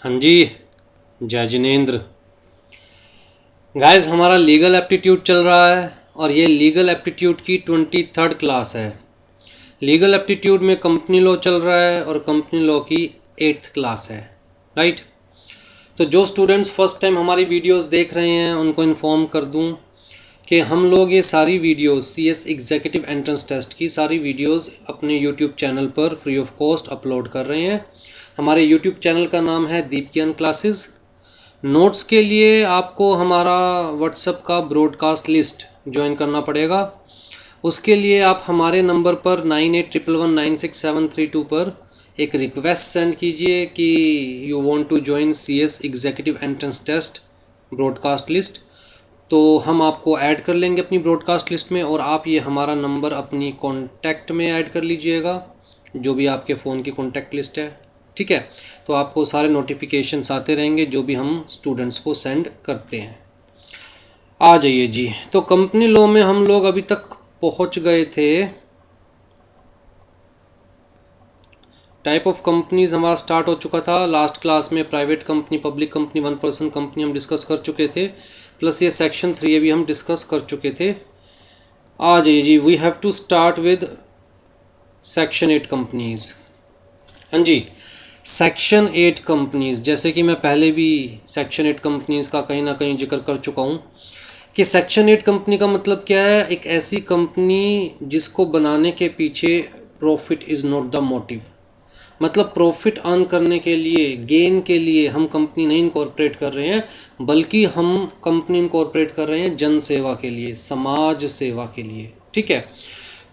हाँ जी, जय जिनेंद्र। गाइस, हमारा लीगल एप्टीट्यूड चल रहा है और ये लीगल एप्टीट्यूड की 23rd क्लास है। लीगल एप्टीट्यूड में कंपनी लॉ चल रहा है और कंपनी लॉ की 8th क्लास है, राइट। तो जो स्टूडेंट्स फर्स्ट टाइम हमारी वीडियोस देख रहे हैं उनको इन्फॉर्म कर दूं कि हम लोग ये सारी videos CS executive entrance test की सारी वीडियोस अपने यूट्यूब चैनल पर फ्री ऑफ कॉस्ट अपलोड कर रहे हैं। हमारे यूट्यूब चैनल का नाम है दीपकियान क्लासेस। नोट्स के लिए आपको हमारा व्हाट्सएप का ब्रॉडकास्ट लिस्ट ज्वाइन करना पड़ेगा। उसके लिए आप हमारे नंबर पर 9811196732 पर एक रिक्वेस्ट सेंड कीजिए कि you want to join CS executive entrance test broadcast list. तो हम आपको ऐड कर लेंगे अपनी ब्रॉडकास्ट लिस्ट में और आप ये हमारा नंबर अपनी कॉन्टैक्ट में ऐड कर लीजिएगा, जो भी आपके फ़ोन की कॉन्टैक्ट लिस्ट है, ठीक है। तो आपको सारे नोटिफिकेशंस आते रहेंगे जो भी हम स्टूडेंट्स को सेंड करते हैं। आ जाइए जी। तो कंपनी लॉ में हम लोग अभी तक पहुंच गए थे। टाइप ऑफ कंपनीज हमारा स्टार्ट हो चुका था लास्ट क्लास में। Private company, public company, 1 person company हम डिस्कस कर चुके थे, प्लस ये सेक्शन 3 भी हम डिस्कस कर चुके थे। आ जाइए जी। We have to start with section 8 companies. हाँ जी, सेक्शन 8 कंपनीज़, जैसे कि मैं पहले भी सेक्शन 8 कंपनीज़ का कहीं ना कहीं जिक्र कर चुका हूँ कि सेक्शन 8 कंपनी का मतलब क्या है। एक ऐसी कंपनी जिसको बनाने के पीछे profit is not the motive. मतलब प्रॉफिट अर्न करने के लिए, गेन के लिए हम कंपनी नहीं इनकॉर्पोरेट कर रहे हैं, बल्कि हम कंपनी इनकॉर्पोरेट कर रहे हैं जन सेवा के लिए, समाज सेवा के लिए, ठीक है।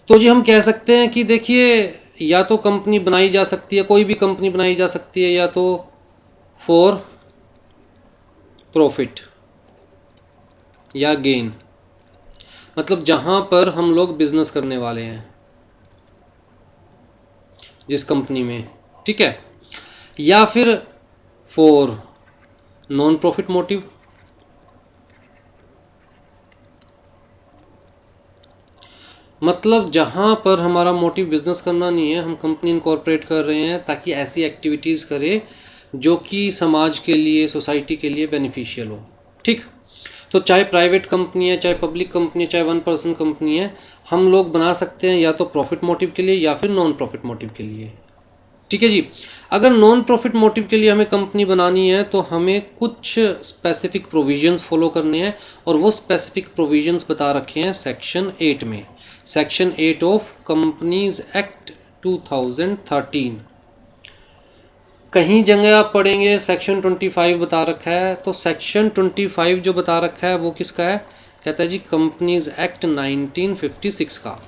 तो जी हम कह सकते हैं कि देखिए, या तो कंपनी बनाई जा सकती है, कोई भी कंपनी बनाई जा सकती है, या तो फॉर प्रॉफिट या गेन, मतलब जहां पर हम लोग बिजनेस करने वाले हैं जिस कंपनी में, ठीक है। या फिर फॉर नॉन प्रॉफिट मोटिव, मतलब जहां पर हमारा मोटिव बिजनेस करना नहीं है, हम कंपनी इनकॉर्पोरेट कर रहे हैं ताकि ऐसी एक्टिविटीज़ करें जो कि समाज के लिए, सोसाइटी के लिए बेनिफिशियल हो, ठीक। तो चाहे प्राइवेट कंपनी है, चाहे पब्लिक कंपनी है, चाहे 1 पर्सन कंपनी है, हम लोग बना सकते हैं या तो प्रॉफिट मोटिव के लिए या फिर नॉन प्रॉफिट मोटिव के लिए, ठीक है जी। अगर नॉन प्रॉफिट मोटिव के लिए हमें कंपनी बनानी है तो हमें कुछ स्पेसिफिक प्रोविजंस फॉलो करने हैं और वो स्पेसिफिक प्रोविजंस बता रखे हैं सेक्शन 8 में। Section 8 of companies act 2013। कहीं जगह आप पढ़ेंगे सेक्शन 25 बता रखा है, तो सेक्शन 25 जो बता रखा है वो किसका है? कहता है जी कंपनीज एक्ट 1956 का।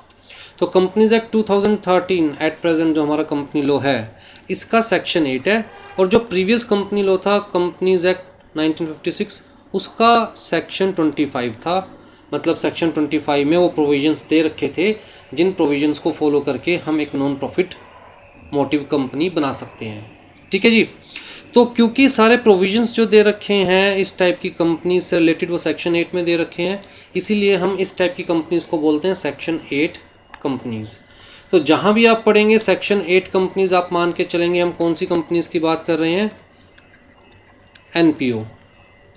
तो कंपनीज एक्ट 2013 एट प्रेजेंट जो हमारा कंपनी लॉ है, इसका सेक्शन 8 है। और जो प्रीवियस कंपनी लॉ था कंपनीज एक्ट 1956, उसका सेक्शन 25 था। मतलब सेक्शन 25 में वो प्रोविजंस दे रखे थे जिन प्रोविजंस को फॉलो करके हम एक नॉन प्रॉफिट मोटिव कंपनी बना सकते हैं, ठीक है जी। तो क्योंकि सारे प्रोविजंस जो दे रखे हैं इस टाइप की कंपनी से रिलेटेड वो सेक्शन 8 में दे रखे हैं, इसीलिए हम इस टाइप की कंपनीज को बोलते हैं सेक्शन 8 कंपनीज। तो जहां भी आप पढ़ेंगे सेक्शन 8 कंपनीज, आप मान के चलेंगे हम कौन सी कंपनीज की बात कर रहे हैं? NPO,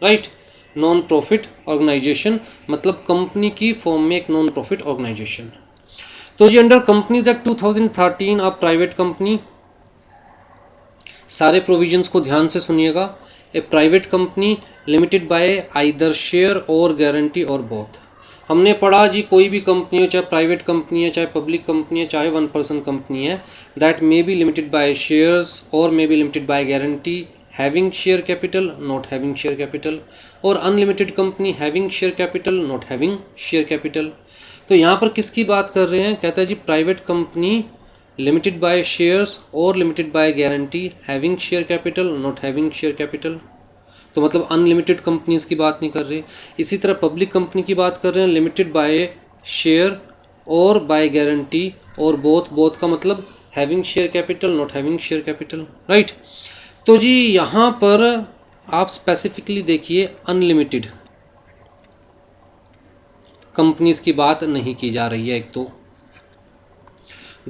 right, non profit organisation, मतलब कंपनी की फॉर्म में एक नॉन प्रॉफिट ऑर्गेनाइजेशन। तो जी अंडर कंपनीज एक्ट 2013 आप प्राइवेट कंपनी, सारे प्रोविजंस को ध्यान से सुनिएगा। A private company limited by either share or guarantee or both. हमने पढ़ा जी कोई भी कंपनी हो, चाहे प्राइवेट कंपनी है, चाहे पब्लिक कंपनी है, चाहे 1 पर्सन कंपनी है, that may be limited by shares or may be limited by guarantee, having share capital, not having share capital, or unlimited company having share capital, not having share capital. तो यहाँ पर किसकी बात कर रहे हैं? कहता है जी private company limited by shares or limited by guarantee, having share capital, not having share capital. तो मतलब अनलिमिटेड कंपनीज की बात नहीं कर रहे। इसी तरह पब्लिक कंपनी की बात कर रहे हैं, लिमिटेड बाय शेयर और by guarantee or both. Both का मतलब having share capital, not having share capital, right. तो जी यहाँ पर आप स्पेसिफिकली देखिए अनलिमिटेड कंपनीज की बात नहीं की जा रही है, एक तो।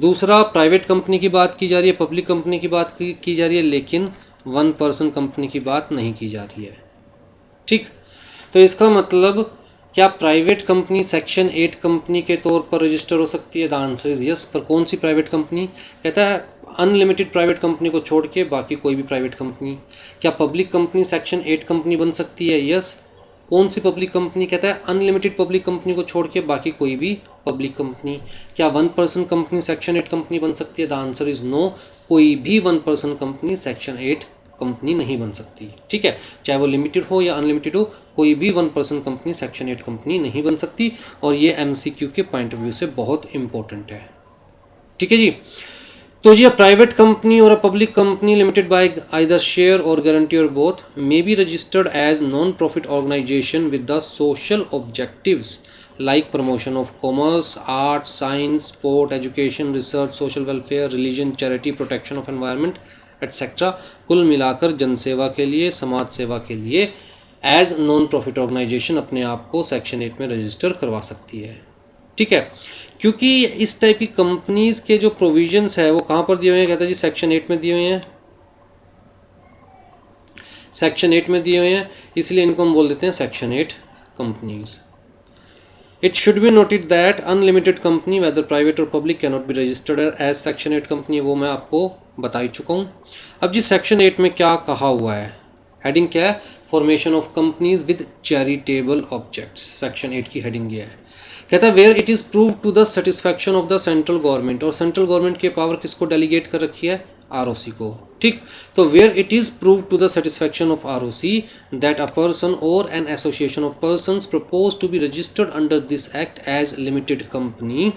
दूसरा प्राइवेट कंपनी की बात की जा रही है, पब्लिक कंपनी की बात की जा रही है, लेकिन वन पर्सन कंपनी की बात नहीं की जा रही है। ठीक, तो इसका मतलब क्या प्राइवेट कंपनी सेक्शन 8 कंपनी के तौर पर रजिस्टर हो सकती है? The answer is yes. पर कौन सी प्राइवेट कंपनी? कहता है अनलिमिटेड प्राइवेट कंपनी को छोड़ के बाकी कोई भी प्राइवेट कंपनी। क्या पब्लिक कंपनी सेक्शन 8 कंपनी बन सकती है? यस। कौन सी पब्लिक कंपनी? कहता है अनलिमिटेड पब्लिक कंपनी को छोड़ के बाकी कोई भी पब्लिक कंपनी। क्या one person company section 8 company बन सकती है? The answer is no. कोई भी one person company section 8 company नहीं बन सकती। ठीक है, चाहे वो लिमिटेड हो या अनलिमिटेड हो, कोई भी one person company section 8 company नहीं बन सकती। और ये एमसीक्यू के पॉइंट ऑफ व्यू से बहुत इंपॉर्टेंट है। ठीक है जी। तो जी, private company or a public company limited by either share or guarantee or both may be registered as non profit organisation with the social objectives like promotion of commerce, art, science, sport, education, research, social welfare, religion, charity, protection of environment, etc. कुल मिलाकर जनसेवा के लिए, समाज सेवा के लिए as non profit organisation अपने आप को सेक्शन 8 में रजिस्टर करवा सकती है। ठीक है, क्योंकि इस टाइप की कंपनीज के जो प्रोविजंस है वो कहाँ पर दिए हुए हैं? कहता है जी सेक्शन 8 में दिए हुए हैं, सेक्शन 8 में दिए हुए हैं, इसलिए इनको हम बोल देते हैं section 8 companies. It should be noted that unlimited company whether private or public cannot be registered as section 8 company, वो मैं आपको बता ही चुका हूँ। अब जी सेक्शन 8 में क्या कहा हुआ है? हेडिंग क्या है? Formation of companies with charitable objects. Section 8 की हेडिंग ये है। कहता है where it is prove to the satisfaction of the central government, और सेंट्रल गवर्नमेंट की पावर किसको डेलीगेट कर रखी है? आरओसी को। ठीक, तो where it is prove to the satisfaction of ROC that a person or an association of persons propose to be registered under this act as limited company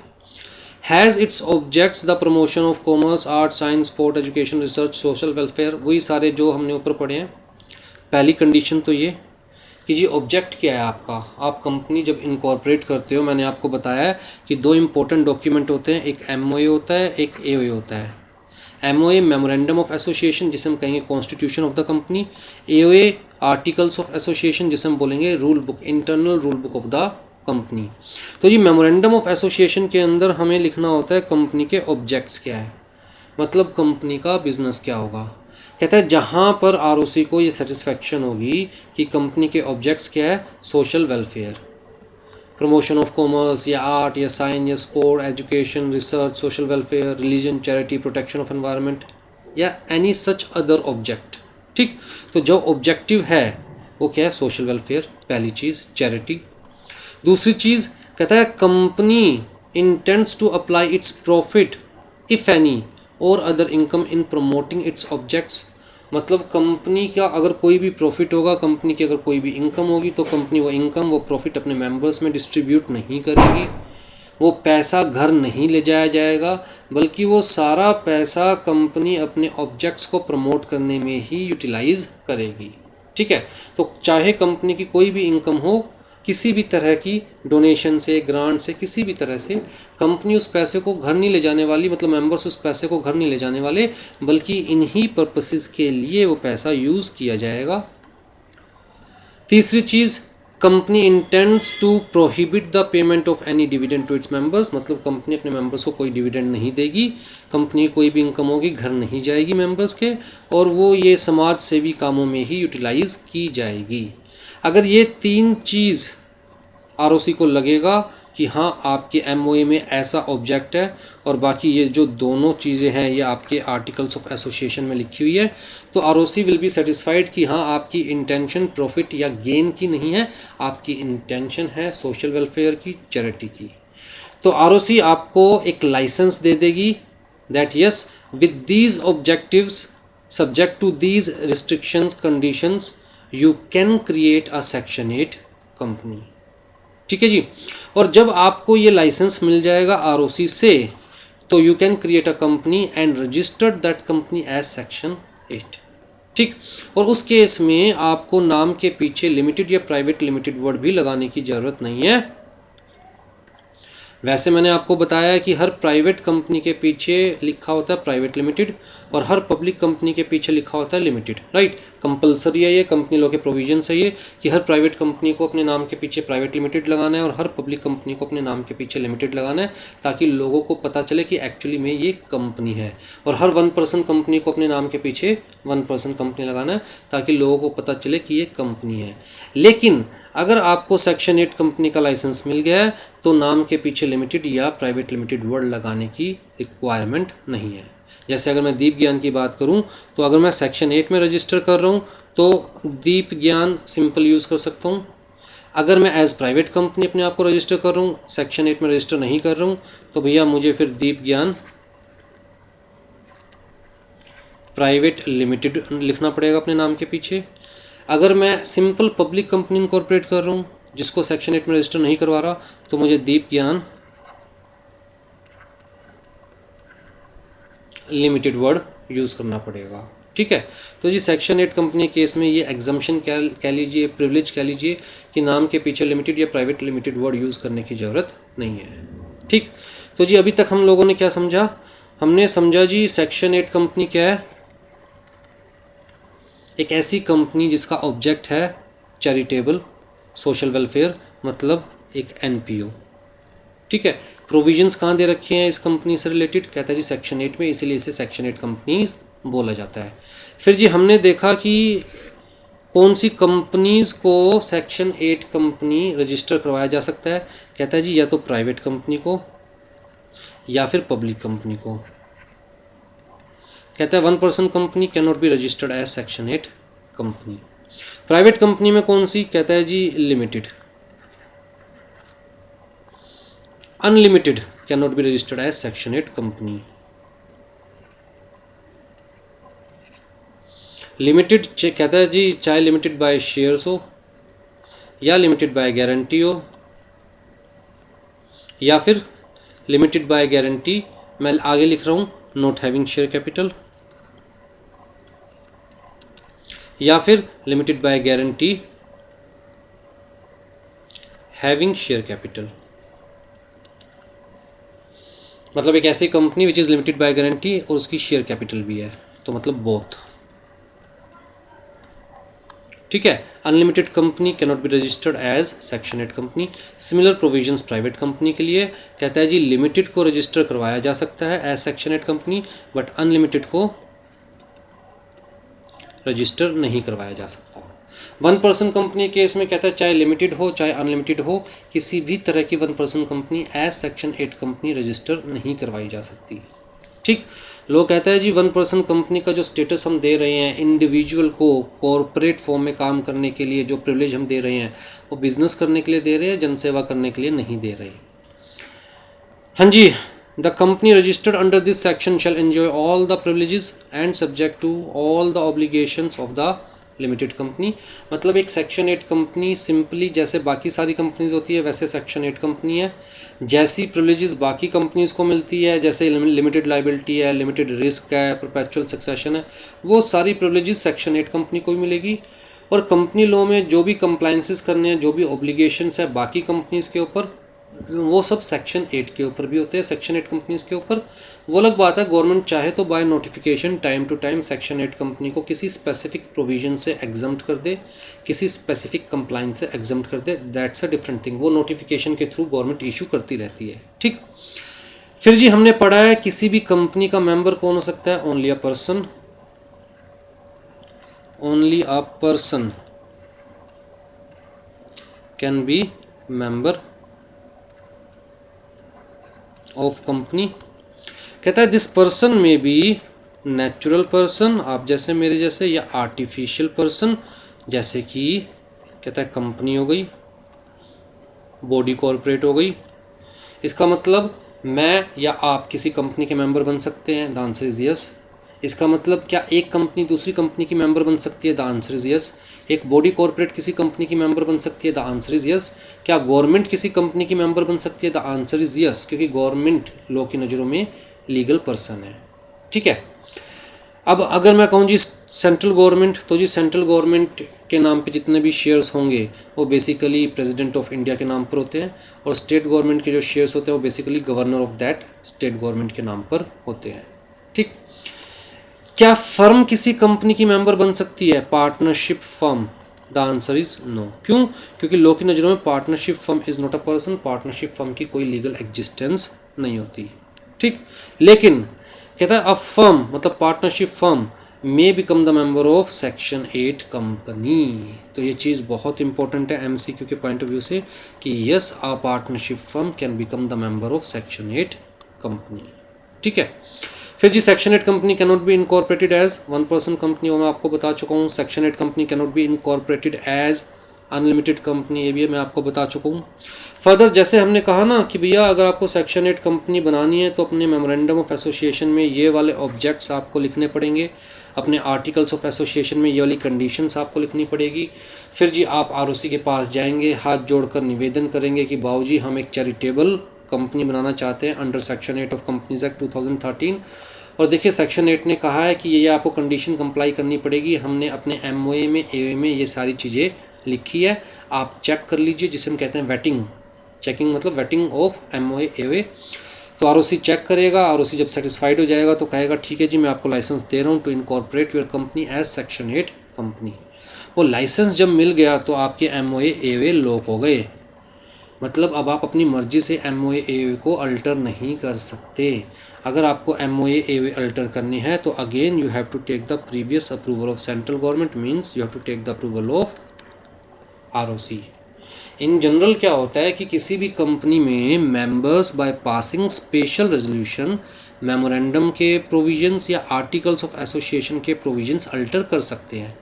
has its objects the promotion of commerce, art, science, sport, education, research, social welfare, वही सारे जो हमने ऊपर पढ़े हैं। पहली condition तो ये कि जी ऑब्जेक्ट क्या है आपका। आप कंपनी जब इनकॉर्पोरेट करते हो, मैंने आपको बताया है कि दो इंपॉर्टेंट डॉक्यूमेंट होते हैं, एक एमओए होता है, एक एओए होता है। एमओए मेमोरेंडम ऑफ एसोसिएशन जिसे हम कहेंगे constitution of the company, AOA articles of association जिसे हम बोलेंगे rule book, internal rule book of the company. तो जी मेमोरेंडम ऑफ एसोसिएशन के अंदर हमें लिखना होता है कंपनी के ऑब्जेक्ट्स क्या है, मतलब कंपनी का बिजनेस क्या होगा। कहता है जहाँ पर आरओसी को ये सेटिस्फैक्शन होगी कि कंपनी के ऑब्जेक्ट्स क्या है, social welfare, promotion of commerce या आर्ट या साइंस या sport, education, research, social welfare, religion, charity, protection of environment या एनी सच अदर ऑब्जेक्ट। ठीक, तो जो ऑब्जेक्टिव है वो क्या है? सोशल वेलफेयर, पहली चीज़, चैरिटी। दूसरी चीज़ कहता है company intends to apply its profit if any or other income in promoting its objects, मतलब कंपनी का अगर कोई भी प्रॉफिट होगा, कंपनी की अगर कोई भी इनकम होगी तो कंपनी वो इनकम, वो प्रॉफिट अपने मेंबर्स में डिस्ट्रीब्यूट नहीं करेगी, वो पैसा घर नहीं ले जाया जाएगा, बल्कि वो सारा पैसा कंपनी अपने ऑब्जेक्ट्स को प्रमोट करने में ही यूटिलाइज करेगी। ठीक है, तो चाहे कंपनी की कोई भी इनकम हो, किसी भी तरह की डोनेशन से, ग्रांट से, किसी भी तरह से, कंपनी उस पैसे को घर नहीं ले जाने वाली, मतलब मेंबर्स उस पैसे को घर नहीं ले जाने वाले, बल्कि इन्हीं पर्पसेस के लिए वो पैसा यूज़ किया जाएगा। तीसरी चीज़, company intends to prohibit the payment of any dividend to its members, मतलब कंपनी अपने मेंबर्स को कोई डिविडेंड नहीं देगी, कंपनी कोई भी इनकम होगी घर नहीं जाएगी मेंबर्स के, और वो ये समाज सेवी कामों में ही यूटिलाइज की जाएगी। अगर ये तीन चीज़ आरओसी को लगेगा कि हाँ आपके एमओए में ऐसा ऑब्जेक्ट है, और बाकी ये जो दोनों चीज़ें हैं ये आपके आर्टिकल्स ऑफ एसोसिएशन में लिखी हुई है, तो आरओसी विल बी सेटिस्फाइड कि हाँ आपकी इंटेंशन प्रॉफिट या गेन की नहीं है, आपकी इंटेंशन है सोशल वेलफेयर की, चैरिटी की। तो आरओसी आपको एक लाइसेंस दे देगी that yes with these objectives subject to these restrictions conditions you can create a section 8 company. ठीक है जी, और जब आपको ये लाइसेंस मिल जाएगा आरओसी से, तो you can create a company and registered that company as section 8। ठीक, और उस केस में आपको नाम के पीछे लिमिटेड या प्राइवेट लिमिटेड वर्ड भी लगाने की ज़रूरत नहीं है। वैसे मैंने आपको बताया कि हर प्राइवेट कंपनी के पीछे लिखा होता है प्राइवेट लिमिटेड और हर पब्लिक कंपनी के पीछे लिखा होता है लिमिटेड, राइट। कंपलसरी है ये, कंपनी लॉ के प्रोविजन है ये कि हर प्राइवेट कंपनी को अपने नाम के पीछे प्राइवेट लिमिटेड लगाना है और हर पब्लिक कंपनी को अपने नाम के पीछे लिमिटेड लगाना है, ताकि लोगों को पता चले कि एक्चुअली में ये कंपनी है। और हर 1% कंपनी को अपने नाम के पीछे 1% कंपनी लगाना है, ताकि लोगों को पता चले कि ये कंपनी है। लेकिन अगर आपको सेक्शन 8 कंपनी का लाइसेंस मिल गया है तो नाम के पीछे लिमिटेड या प्राइवेट लिमिटेड वर्ड लगाने की रिक्वायरमेंट नहीं है। जैसे अगर मैं दीप ज्ञान की बात करूं तो अगर मैं सेक्शन 8 में रजिस्टर कर रहा हूं तो दीप ज्ञान सिंपल यूज़ कर सकता हूं। अगर मैं एज प्राइवेट कंपनी अपने आप को रजिस्टर कर रहा हूं, सेक्शन 8 में रजिस्टर नहीं कर रहा हूं, तो भैया मुझे फिर दीप ज्ञान प्राइवेट लिमिटेड लिखना पड़ेगा अपने नाम के पीछे। अगर मैं सिंपल पब्लिक कंपनी इनकॉर्पोरेट कर रहा हूँ जिसको सेक्शन 8 में रजिस्टर नहीं करवा रहा, तो मुझे दीप ज्ञान लिमिटेड वर्ड यूज़ करना पड़ेगा, ठीक है। तो जी सेक्शन 8 कंपनी केस में ये एग्जम्पशन कह लीजिए, प्रिविलेज कह लीजिए कि नाम के पीछे लिमिटेड या प्राइवेट लिमिटेड वर्ड यूज़ करने की ज़रूरत नहीं है, ठीक। तो जी अभी तक हम लोगों ने क्या समझा? हमने समझा जी सेक्शन 8 कंपनी क्या है, एक ऐसी कंपनी जिसका ऑब्जेक्ट है चैरिटेबल सोशल वेलफेयर, मतलब एक एनपीओ, ठीक है। प्रोविजंस कहाँ दे रखे हैं इस कंपनी से रिलेटेड? कहता है जी सेक्शन 8 में, इसीलिए इसे सेक्शन 8 कंपनी बोला जाता है। फिर जी हमने देखा कि कौन सी कंपनीज़ को सेक्शन 8 कंपनी रजिस्टर करवाया जा सकता है। कहता है जी या तो प्राइवेट कंपनी को या फिर पब्लिक कंपनी को। कहता है 1% company can not be registered as section 8 company. Private company में कौन सी? कहता है जी limited. Unlimited can not be registered as section 8 company. Limited कहता है जी चाहे लिमिटेड बाय शेयर्स हो या लिमिटेड बाय गारंटी हो या फिर लिमिटेड बाय गारंटी, मैं आगे लिख रहा हूँ नॉट हैविंग शेयर कैपिटल, या फिर limited by guarantee having share capital. मतलब एक ऐसी company which is limited by guarantee और उसकी शेयर कैपिटल भी है, तो मतलब बोथ, ठीक है। Unlimited company can not be registered as section 8 company. Similar provisions private company के लिए। कहता है जी लिमिटेड को रजिस्टर करवाया जा सकता है as section 8 company, but unlimited को रजिस्टर नहीं करवाया जा सकता। 1% कंपनी केस में कहता है चाहे लिमिटेड हो चाहे अनलिमिटेड हो, किसी भी तरह की 1% company as section 8 company register नहीं करवाई जा सकती, ठीक। लोग कहता है जी 1% कंपनी का जो स्टेटस हम दे रहे हैं इंडिविजुअल को कॉरपोरेट फॉर्म में काम करने के लिए, जो प्रिविलेज हम दे रहे हैं वो बिजनेस करने के लिए दे रहे हैं, जनसेवा करने के लिए नहीं दे रहे। हाँ जी, the company registered under this section shall enjoy all the privileges and subject to all the obligations of the limited company. मतलब एक सेक्शन 8 कंपनी सिंपली जैसे बाकी सारी कंपनीज होती है वैसे सेक्शन 8 कंपनी है। जैसी प्रिविलेजेस बाकी कंपनीज को मिलती है, जैसे लिमिटेड लाइबिलिटी है, लिमिटेड रिस्क है, परपेचुअल सक्सेशन है, वो सारी प्रिविलेजेस सेक्शन 8 कंपनी को भी मिलेगी। और कंपनी लॉ में जो भी कंप्लाइंसेस करने हैं, जो भी ऑब्लिगेशंस है बाकी कंपनीज के ऊपर, वो सब सेक्शन 8 के ऊपर भी होते हैं, सेक्शन 8 कंपनीज के ऊपर। वो अलग बात है गवर्नमेंट चाहे तो by notification time to time section 8 company को किसी स्पेसिफिक प्रोविजन से एग्जम्प्ट कर दे, किसी स्पेसिफिक कंप्लाइंस से एग्जम्प्ट कर दे, दैट्स अ डिफरेंट थिंग। वो नोटिफिकेशन के थ्रू गवर्नमेंट इशू करती रहती है, ठीक। फिर जी हमने पढ़ा है किसी भी कंपनी का मेंबर कौन हो सकता है? Only a person, only a person can be member of company. कहता है दिस पर्सन में बी नेचुरल पर्सन, आप जैसे मेरे जैसे, या आर्टिफिशियल पर्सन, जैसे कि कहता है कंपनी हो गई, बॉडी कॉर्पोरेट हो गई। इसका मतलब मैं या आप किसी कंपनी के मेंबर बन सकते हैं, द आंसर इज यस। इसका मतलब क्या एक कंपनी दूसरी कंपनी की मेंबर बन सकती है? The answer is yes. एक बॉडी कॉर्पोरेट किसी कंपनी की मेंबर बन सकती है? The answer is yes. क्या गवर्नमेंट किसी कंपनी की मेंबर बन सकती है? द आंसर इज यस, क्योंकि गवर्नमेंट लॉ की नज़रों में लीगल पर्सन है, ठीक है। अब अगर मैं कहूँ जी सेंट्रल गवर्नमेंट, तो जी सेंट्रल गवर्नमेंट के नाम पे जितने भी शेयर्स होंगे वो बेसिकली प्रेसिडेंट ऑफ इंडिया के नाम पर होते हैं, और स्टेट गवर्नमेंट के जो शेयर्स होते हैं वो basically governor of that state government के नाम पर होते हैं। ठीक, क्या फर्म किसी कंपनी की मेंबर बन सकती है? Partnership firm, the answer is no. क्यों? क्योंकि लॉ की नज़रों में partnership firm is not a person, partnership firm की कोई लीगल एग्जिस्टेंस नहीं होती। ठीक, लेकिन कहता है अ फर्म मतलब partnership firm may become the member of section 8 company. तो ये चीज़ बहुत इंपॉर्टेंट है एमसीक्यू के पॉइंट ऑफ व्यू से कि yes a partnership firm can become the member of section 8 company. ठीक है, फिर जी section 8 company can not be incorporated as one person company, वो मैं आपको बता चुका हूँ। Section 8 company can not be incorporated as unlimited company, ये भी मैं आपको बता चुका हूँ। फर्दर जैसे हमने कहा ना कि भैया अगर आपको सेक्शन 8 कंपनी बनानी है तो अपने मेमोरेंडम ऑफ एसोसिएशन में ये वाले ऑब्जेक्ट्स आपको लिखने पड़ेंगे, अपने आर्टिकल्स ऑफ एसोसिएशन में ये वाली कंडीशंस आपको लिखनी पड़ेगी। फिर जी आप आरओसी के पास जाएंगे, हाथ जोड़कर निवेदन करेंगे कि बाबूजी हम एक चैरिटेबल कंपनी बनाना चाहते हैं under section 8 of companies act 2013। और देखिए सेक्शन 8 ने कहा है कि ये आपको कंडीशन कंप्लाई करनी पड़ेगी। हमने अपने एमओए में एओए में ये सारी चीज़ें लिखी है, आप चेक कर लीजिए, जिसे हम कहते हैं वेटिंग, चेकिंग मतलब वेटिंग ऑफ एमओए एओए। तो आरओसी चेक करेगा, आरओसी जब सेटिस्फाइड हो जाएगा तो कहेगा ठीक है जी मैं आपको लाइसेंस दे रहा हूँ to incorporate your company as section 8 company. वो लाइसेंस जब मिल गया तो आपके एमओए एओए लॉक हो गए, मतलब अब आप अपनी मर्जी से एमओए एओए को अल्टर नहीं कर सकते। अगर आपको एमओए एओए अल्टर करनी है तो again you have to take the previous approval of central government, means you have to take the approval of ROC. In general क्या होता है कि किसी भी कंपनी में members by passing special resolution memorandum के प्रोविजंस या आर्टिकल्स ऑफ एसोसिएशन के प्रोविजंस अल्टर कर सकते हैं।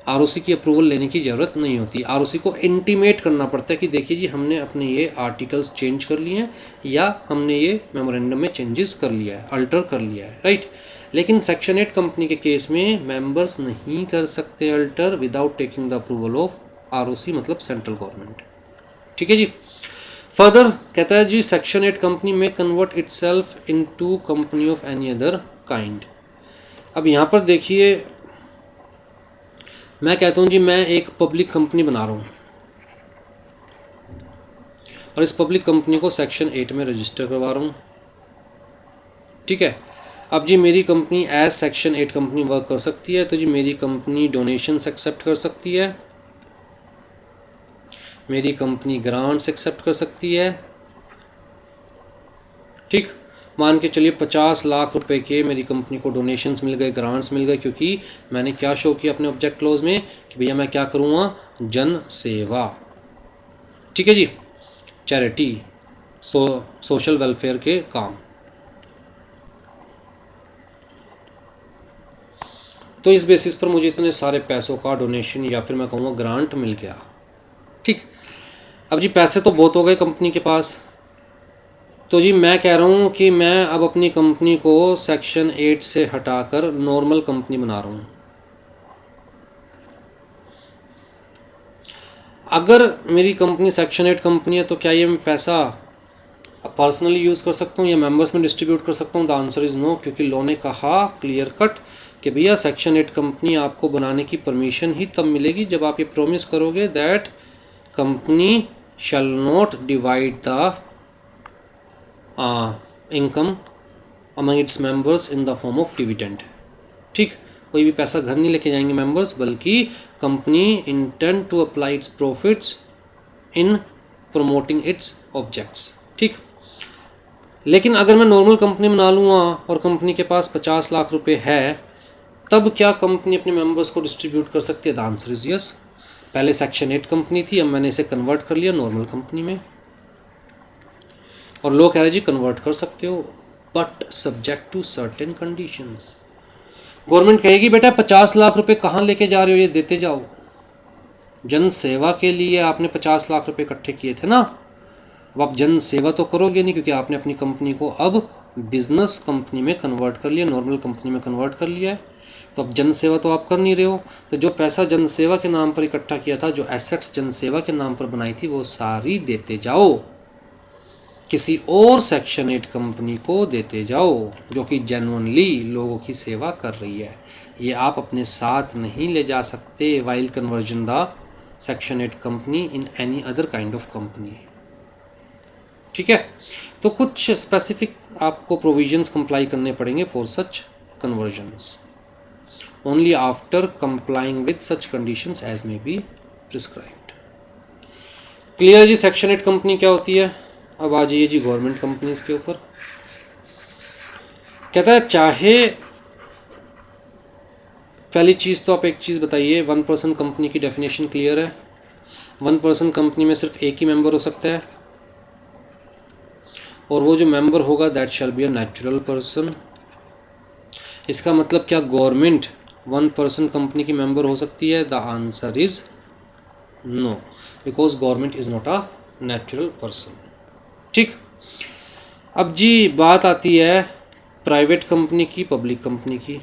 आरओसी की अप्रूवल लेने की ज़रूरत नहीं होती। आरओसी को इंटीमेट करना पड़ता है कि देखिए जी हमने अपने ये आर्टिकल्स चेंज कर लिए हैं या हमने ये मेमोरेंडम में चेंजेस कर लिया है, अल्टर कर लिया है, राइट। लेकिन सेक्शन 8 कंपनी के केस में मेंबर्स नहीं कर सकते alter without taking the approval of ROC मतलब सेंट्रल गवर्नमेंट। ठीक है जी। फर्दर कहता है जी सेक्शन 8 कंपनी में convert itself into company of any other kind. अब यहाँ पर देखिए मैं कहता हूँ जी मैं एक पब्लिक कंपनी बना रहा हूँ और इस पब्लिक कंपनी को सेक्शन 8 में रजिस्टर करवा रहा हूँ। ठीक है, अब जी मेरी company as section 8 company work कर सकती है। तो जी मेरी कंपनी डोनेशंस एक्सेप्ट कर सकती है, मेरी कंपनी ग्रांट्स एक्सेप्ट कर सकती है। ठीक, मान के चलिए 50 लाख रुपए के मेरी कंपनी को डोनेशंस मिल गए, ग्रांट्स मिल गए, क्योंकि मैंने क्या शो किया अपने ऑब्जेक्ट क्लोज में कि भैया मैं क्या करूँगा, जन सेवा। ठीक है जी, चैरिटी, सोशल वेलफेयर के काम। तो इस बेसिस पर मुझे इतने सारे पैसों का डोनेशन या फिर मैं कहूँगा ग्रांट मिल गया। ठीक, अब जी पैसे तो बहुत हो गए कंपनी के पास, तो जी मैं कह रहा हूँ कि मैं अब अपनी कंपनी को सेक्शन 8 से हटाकर नॉर्मल कंपनी बना रहा हूँ। अगर मेरी कंपनी सेक्शन 8 कंपनी है तो क्या ये मैं पैसा पर्सनली यूज़ कर सकता हूँ या मेंबर्स में डिस्ट्रीब्यूट कर सकता हूँ? द आंसर इज़ नो, क्योंकि लॉ ने कहा क्लियर कट कि भैया सेक्शन 8 कंपनी आपको बनाने की परमिशन ही तब मिलेगी जब आप ये प्रॉमिस करोगे that company shall not divide the income among its members in the form of dividend. ठीक, कोई भी पैसा घर नहीं लेके जाएंगे मेंबर्स, बल्कि company intend to apply its profits in promoting its objects. ठीक, लेकिन अगर मैं नॉर्मल कंपनी बना लूँगा और कंपनी के पास 50 लाख रुपए है, तब क्या कंपनी अपने मेंबर्स को डिस्ट्रीब्यूट कर सकती है? The answer is yes. पहले सेक्शन 8 कंपनी थी, अब मैंने इसे कन्वर्ट कर लिया नॉर्मल कंपनी में, और लोग कह रहे जी कन्वर्ट कर सकते हो but subject to certain conditions. Government कहेगी बेटा 50 लाख रुपए कहाँ लेके जा रहे हो, ये देते जाओ, जन सेवा के लिए आपने 50 लाख रुपए इकट्ठे किए थे ना, अब आप जन सेवा तो करोगे नहीं, क्योंकि आपने अपनी कंपनी को अब बिजनेस कंपनी में कन्वर्ट कर लिया, नॉर्मल कंपनी में कन्वर्ट कर लिया है, तो अब जन सेवा तो आप कर नहीं रहे हो। तो जो पैसा जन सेवा के नाम पर इकट्ठा किया था, जो एसेट्स जन सेवा के नाम पर बनाई थी, वो सारी देते जाओ, किसी और सेक्शन 8 कंपनी को देते जाओ जो कि जेन्युइनली लोगों की सेवा कर रही है। ये आप अपने साथ नहीं ले जा सकते while conversion the section 8 company in any other kind of company. ठीक है, तो कुछ स्पेसिफिक आपको प्रोविजंस कंप्लाई करने पड़ेंगे for such conversions only after complying with such conditions as may be prescribed. Clear जी, सेक्शन 8 कंपनी क्या होती है। अब आ जाइए जी गवर्नमेंट कंपनीज के ऊपर। कहता है चाहे पहली चीज़ तो आप एक चीज़ बताइए, 1 पर्सन कंपनी की डेफिनेशन क्लियर है। 1 पर्सन कंपनी में सिर्फ एक ही मेंबर हो सकता है और वो जो मेंबर होगा that shall be a natural person. इसका मतलब क्या गवर्नमेंट 1 पर्सन कंपनी की मेंबर हो सकती है? The answer is no, because government is not a natural person. ठीक, अब जी बात आती है प्राइवेट कंपनी की, पब्लिक कंपनी की।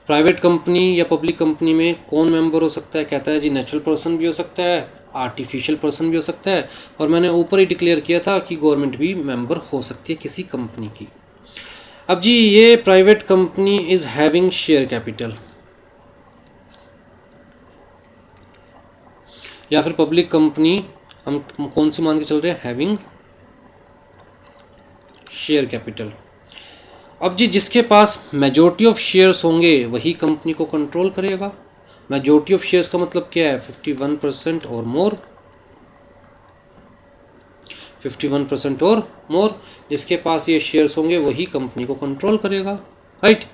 प्राइवेट कंपनी या पब्लिक कंपनी में कौन मेंबर हो सकता है? कहता है जी नेचुरल पर्सन भी हो सकता है, आर्टिफिशियल पर्सन भी हो सकता है, और मैंने ऊपर ही डिक्लेयर किया था कि गवर्नमेंट भी मेंबर हो सकती है किसी कंपनी की। अब जी ये private company is having share capital, या फिर पब्लिक कंपनी हम कौन सी मान के चल रहे हैं? Having share capital. अब जी जिसके पास मेजॉरिटी ऑफ शेयर्स होंगे वही कंपनी को कंट्रोल करेगा। मेजॉरिटी ऑफ शेयर्स का मतलब क्या है? 51% और मोर। 51% और मोर, जिसके पास ये शेयर्स होंगे वही कंपनी को कंट्रोल करेगा, राइट।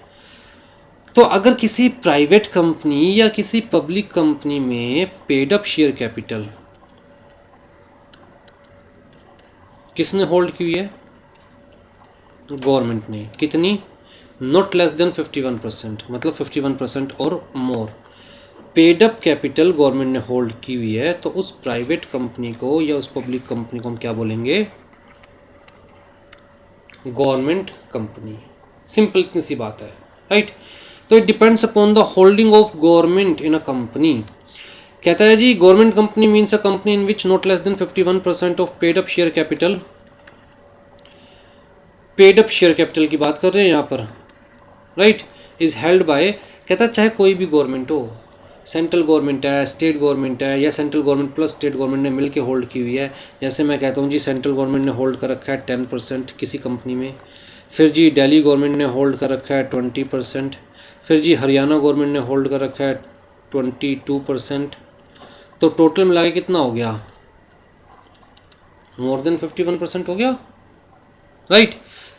तो अगर किसी प्राइवेट कंपनी या किसी पब्लिक कंपनी में पेड अप शेयर कैपिटल किसने होल्ड की हुई है? गवर्नमेंट ने। कितनी? नॉट लेस देन 51%, मतलब 51% or more paid up capital government ने होल्ड की हुई है, तो उस प्राइवेट कंपनी को या उस पब्लिक कंपनी को हम क्या बोलेंगे? Government company. सिंपल, इतनी सी बात है, राइट। तो it depends upon the holding of government in a company. कहता है जी government company means a company in which not less than 51% of paid up share capital, paid up share capital की बात कर रहे हैं यहाँ पर, राइट, इज हेल्ड बाय। कहता है चाहे कोई भी गवर्नमेंट हो, सेंट्रल गवर्नमेंट है, स्टेट गवर्नमेंट है, या central government plus state government ने मिलकर होल्ड की हुई है। जैसे मैं कहता हूँ जी सेंट्रल गवर्नमेंट ने होल्ड कर रखा है 10% किसी कंपनी में, फिर जी दिल्ली गवर्नमेंट ने होल्ड कर रखा है 20%, फिर जी हरियाणा गवर्नमेंट ने होल्ड कर रखा है 22%, तो टोटल मिला के कितना हो गया? मोर देन 51% हो गया, राइट।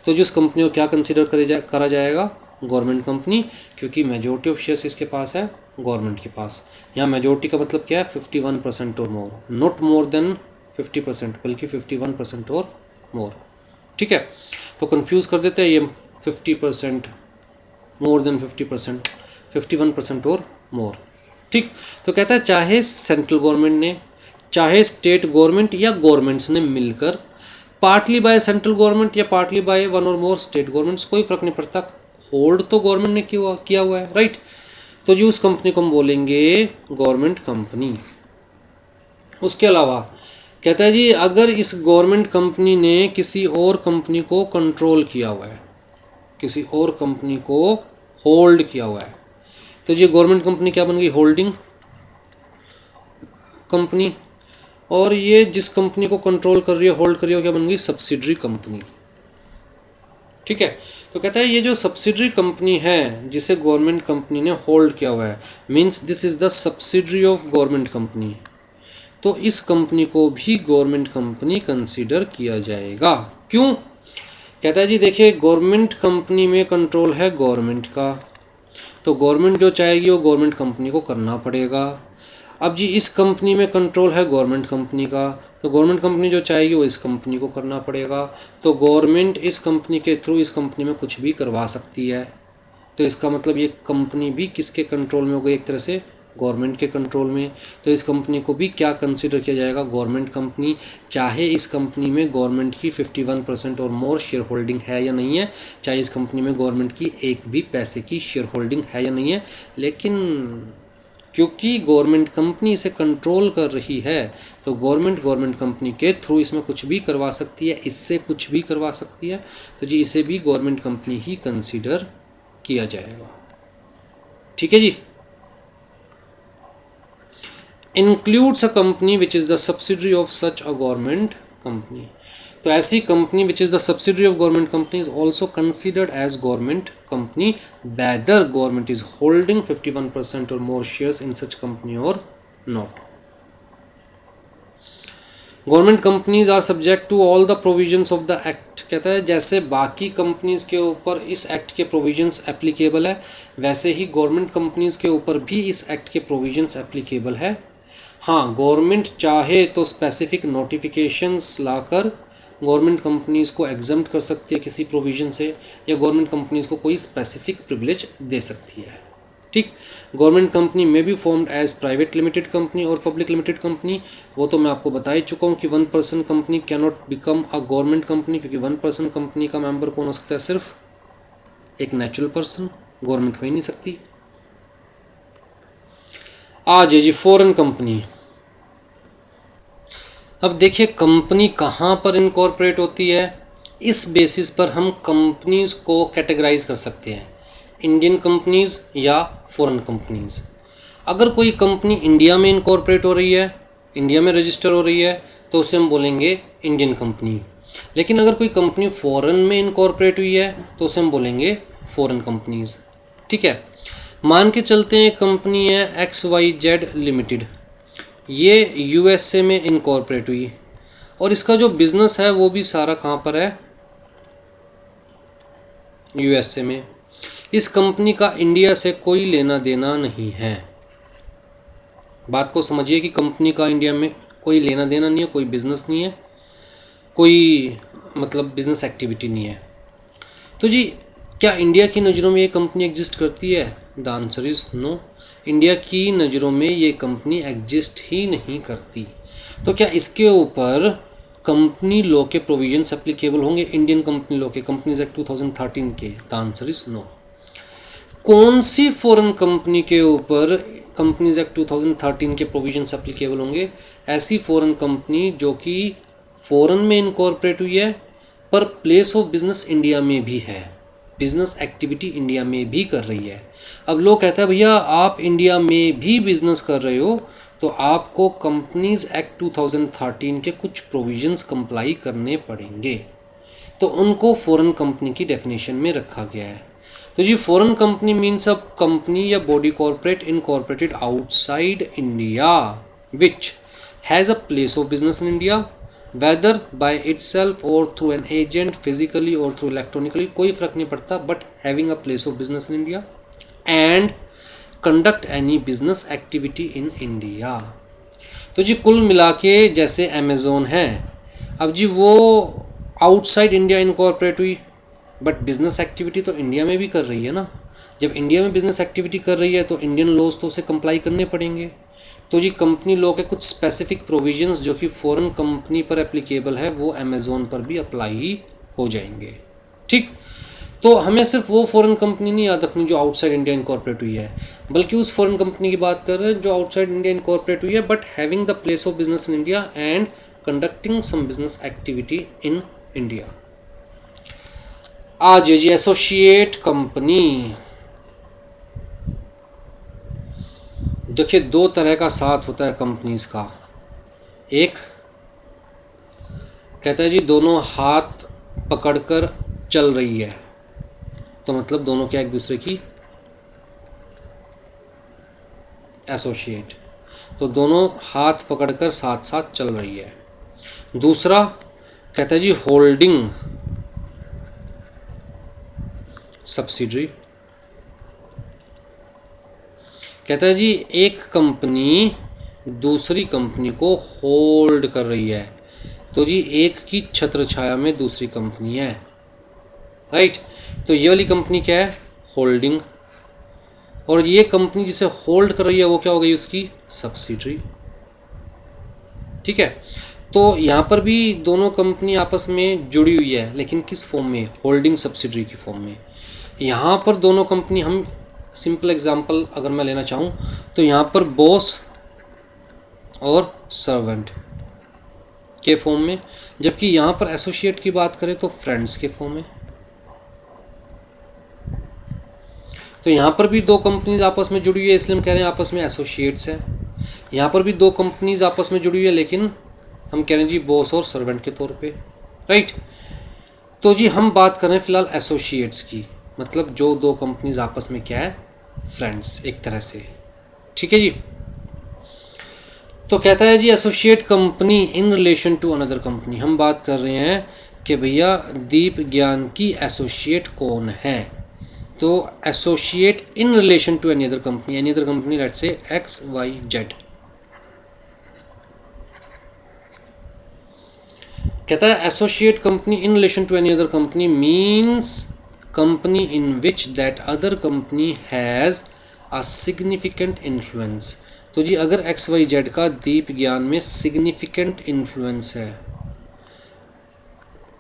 तो जिस कंपनी को क्या कंसिडर करा जाएगा? गवर्नमेंट कंपनी, क्योंकि मेजोरिटी ऑफ शेयर्स किसके पास है? गवर्नमेंट के पास। यहाँ मेजोरिटी का मतलब क्या है? 51% or more, not more than 50%, बल्कि 51% और मोर। ठीक है, तो कंफ्यूज कर देते हैं ये 50%, मोर देन 50%, 51% और मोर। ठीक, तो कहता है चाहे सेंट्रल गवर्नमेंट ने, चाहे स्टेट गवर्नमेंट या गवर्नमेंट्स ने मिलकर, पार्टली बाय सेंट्रल गवर्नमेंट या पार्टली बाय 1 और मोर स्टेट गवर्नमेंट्स, कोई फर्क नहीं पड़ता, होल्ड तो गवर्नमेंट ने किया हुआ है, राइट। तो जी उस कंपनी को हम बोलेंगे गवर्नमेंट कंपनी। उसके अलावा कहता है जी अगर इस गवर्नमेंट कंपनी ने किसी और कंपनी को कंट्रोल किया हुआ है, किसी और कंपनी को होल्ड किया हुआ है, तो जी गवर्नमेंट कंपनी क्या बन गई? Holding company. और ये जिस कंपनी को कंट्रोल कर रही है, होल्ड कर रही है, क्या बन गई? Subsidiary company. ठीक है, तो कहता है ये जो सब्सिडरी कंपनी है जिसे गवर्नमेंट कंपनी ने होल्ड किया हुआ है, means this is the subsidiary of government company, तो इस कंपनी को भी गवर्नमेंट कंपनी कंसीडर किया जाएगा। क्यों? कहता है जी देखिए गवर्नमेंट कंपनी में कंट्रोल है गवर्नमेंट का, तो गवर्नमेंट जो चाहेगी वो गवर्नमेंट कंपनी को करना पड़ेगा। अब जी इस कंपनी में कंट्रोल है गवर्नमेंट कंपनी का, तो गवर्नमेंट कंपनी जो चाहेगी वो इस कंपनी को करना पड़ेगा। तो गवर्नमेंट इस कंपनी के थ्रू इस कंपनी में कुछ भी करवा सकती है, तो इसका मतलब ये कंपनी भी किसके कंट्रोल में हो गई? एक तरह से गवर्नमेंट के कंट्रोल में। तो इस कंपनी को भी क्या कंसिडर किया जाएगा? गवर्नमेंट कंपनी, चाहे इस कंपनी में गवर्नमेंट की 51% और मोर शेयर होल्डिंग है या नहीं है, चाहे इस कंपनी में गवर्नमेंट की एक भी पैसे की शेयर होल्डिंग है या नहीं है, लेकिन क्योंकि गवर्नमेंट कंपनी इसे कंट्रोल कर रही है तो गवर्नमेंट कंपनी के थ्रू इसमें कुछ भी करवा सकती है, इससे कुछ भी करवा सकती है, तो जी इसे भी गवर्नमेंट कंपनी ही कंसीडर किया जाएगा। ठीक है जी। Includes a company which is the subsidiary of such a government company. तो ऐसी company which is the subsidiary of government company is also considered as government company whether government is holding 51% or more shares in such company or not. Government companies are subject to all the provisions of the act. कहता है जैसे बाकी companies के ऊपर इस act के provisions applicable है, वैसे ही गवर्नमेंट कंपनीज के ऊपर भी इस एक्ट के प्रोविजंस एप्लीकेबल है। हाँ, गवर्नमेंट चाहे तो स्पेसिफिक नोटिफिकेशंस लाकर गवर्नमेंट कंपनीज़ को एग्जम्प्ट कर सकती है किसी प्रोविज़न से, या गवर्नमेंट कंपनीज़ को कोई स्पेसिफिक प्रिविलेज दे सकती है। ठीक, गवर्नमेंट कंपनी में भी formed as private limited company और पब्लिक लिमिटेड कंपनी। वो तो मैं आपको बता ही चुका हूँ कि 1% company can not become a government company, क्योंकि 1% कंपनी का मेंबर कौन हो सकता है? सिर्फ एक नेचुरल पर्सन, गवर्नमेंट हो ही नहीं सकती। आज है जी फॉरेन कंपनी। अब देखिए कंपनी कहाँ पर इनकॉर्पोरेट होती है, इस बेसिस पर हम कंपनीज़ को कैटेगराइज कर सकते हैं, इंडियन कंपनीज़ या फॉरेन कंपनीज़। अगर कोई कंपनी इंडिया में इनकॉर्पोरेट हो रही है, इंडिया में रजिस्टर हो रही है, तो उसे हम बोलेंगे इंडियन कंपनी। लेकिन अगर कोई कंपनी फॉरेन में इनकॉर्पोरेट हुई है तो उसे हम बोलेंगे फॉरेन कंपनीज़। ठीक है, मान के चलते हैं कंपनी है XYZ लिमिटेड, ये USA में इनकॉर्पोरेट हुई और इसका जो बिज़नेस है वो भी सारा कहाँ पर है? USA में। इस कंपनी का इंडिया से कोई लेना देना नहीं है। बात को समझिए कि कंपनी का इंडिया में कोई लेना देना नहीं है, कोई बिज़नेस नहीं है, कोई मतलब बिज़नेस एक्टिविटी नहीं है। तो जी क्या इंडिया की नज़रों में ये कंपनी एग्जिस्ट करती है? The answer is no. India की नज़रों में ये कंपनी एग्जिस्ट ही नहीं करती। तो क्या इसके ऊपर कंपनी लॉ के प्रोविजंस एप्लीकेबल होंगे, इंडियन कंपनी लॉ के, कंपनीज एक्ट 2013 के? The answer is no. कौन सी फॉरेन कंपनी के ऊपर कंपनीज एक्ट 2013 के प्रोविजंस एप्लीकेबल होंगे? ऐसी फॉरेन कंपनी जो कि फॉरेन में इनकॉर्पोरेट हुई है पर प्लेस ऑफ बिजनेस इंडिया में भी है, बिजनेस एक्टिविटी इंडिया में भी कर रही है। अब लोग कहते हैं भैया आप इंडिया में भी बिजनेस कर रहे हो तो आपको कंपनीज एक्ट 2013 के कुछ प्रोविजंस कंप्लाई करने पड़ेंगे, तो उनको फॉरेन कंपनी की डेफिनेशन में रखा गया है। तो जी foreign company means a company या body corporate incorporated outside India which has a place of business in India whether by itself or through an agent physically or through electronically, कोई फर्क नहीं पड़ता, but having a place of business in India and conduct any business activity in India. तो जी कुल मिला के जैसे अमेज़ोन है, अब जी वो आउटसाइड इंडिया इनकॉर्पोरेट हुई बट बिजनेस एक्टिविटी तो इंडिया में भी कर रही है ना। जब इंडिया में बिजनेस एक्टिविटी कर रही है तो इंडियन लॉज तो उसे कंप्लाई करने पड़ेंगे। तो जी कंपनी लॉ के कुछ स्पेसिफिक प्रोविजंस जो कि फॉरेन कंपनी पर एप्लीकेबल है वो अमेज़ोन पर भी अप्लाई हो जाएंगे। ठीक, तो हमें सिर्फ वो फॉरेन कंपनी नहीं याद रखनी जो आउटसाइड इंडिया इनकॉर्पोरेट हुई है, बल्कि उस फॉरेन कंपनी की बात कर रहे हैं जो आउटसाइड इंडिया इनकॉर्पोरेट हुई है but having the place of business in India and conducting some business activity in India. आज जी एसोसिएट कंपनी। देखिए दो तरह का साथ होता है कंपनीज का, एक कहता है जी दोनों हाथ पकड़कर चल रही है, तो मतलब दोनों क्या एक दूसरे की एसोसिएट, तो दोनों हाथ पकड़कर साथ साथ चल रही है। दूसरा कहता है जी होल्डिंग सब्सिडरी, कहता है जी एक कंपनी दूसरी कंपनी को होल्ड कर रही है, तो जी एक की छत्र छाया में दूसरी कंपनी है, राइट। तो ये वाली कंपनी क्या है? होल्डिंग, और ये कंपनी जिसे होल्ड कर रही है वो क्या हो गई? उसकी सब्सिडरी। ठीक है, तो यहाँ पर भी दोनों कंपनी आपस में जुड़ी हुई है, लेकिन किस फॉर्म में? होल्डिंग सब्सिडरी की फॉर्म में। यहाँ पर दोनों कंपनी हम सिंपल एग्जांपल अगर मैं लेना चाहूँ तो यहाँ पर बॉस और सर्वेंट के फॉर्म में, जबकि यहाँ पर एसोसिएट की बात करें तो फ्रेंड्स के फॉर्म में। तो यहाँ पर भी दो कंपनीज आपस में जुड़ी हुई है, इसलिए हम कह रहे हैं आपस में एसोसिएट्स है। यहाँ पर भी दो कंपनीज आपस में जुड़ी हुई है, लेकिन हम कह रहे हैं जी बॉस और सर्वेंट के तौर पे, राइट। तो जी हम बात कर रहे हैं फिलहाल एसोसिएट्स की, मतलब जो दो कंपनीज आपस में क्या है, फ्रेंड्स एक तरह से, ठीक है जी। तो कहता है जी associate company in relation to another company. हम बात कर रहे हैं कि भैया दीप ज्ञान की एसोसिएट कौन है। तो associate in relation to any other company let's say X Y Z. कहता है associate company in relation to any other company means company in which that other company has a significant influence. तो जी अगर x Y Z का दीप ज्ञान में significant influence है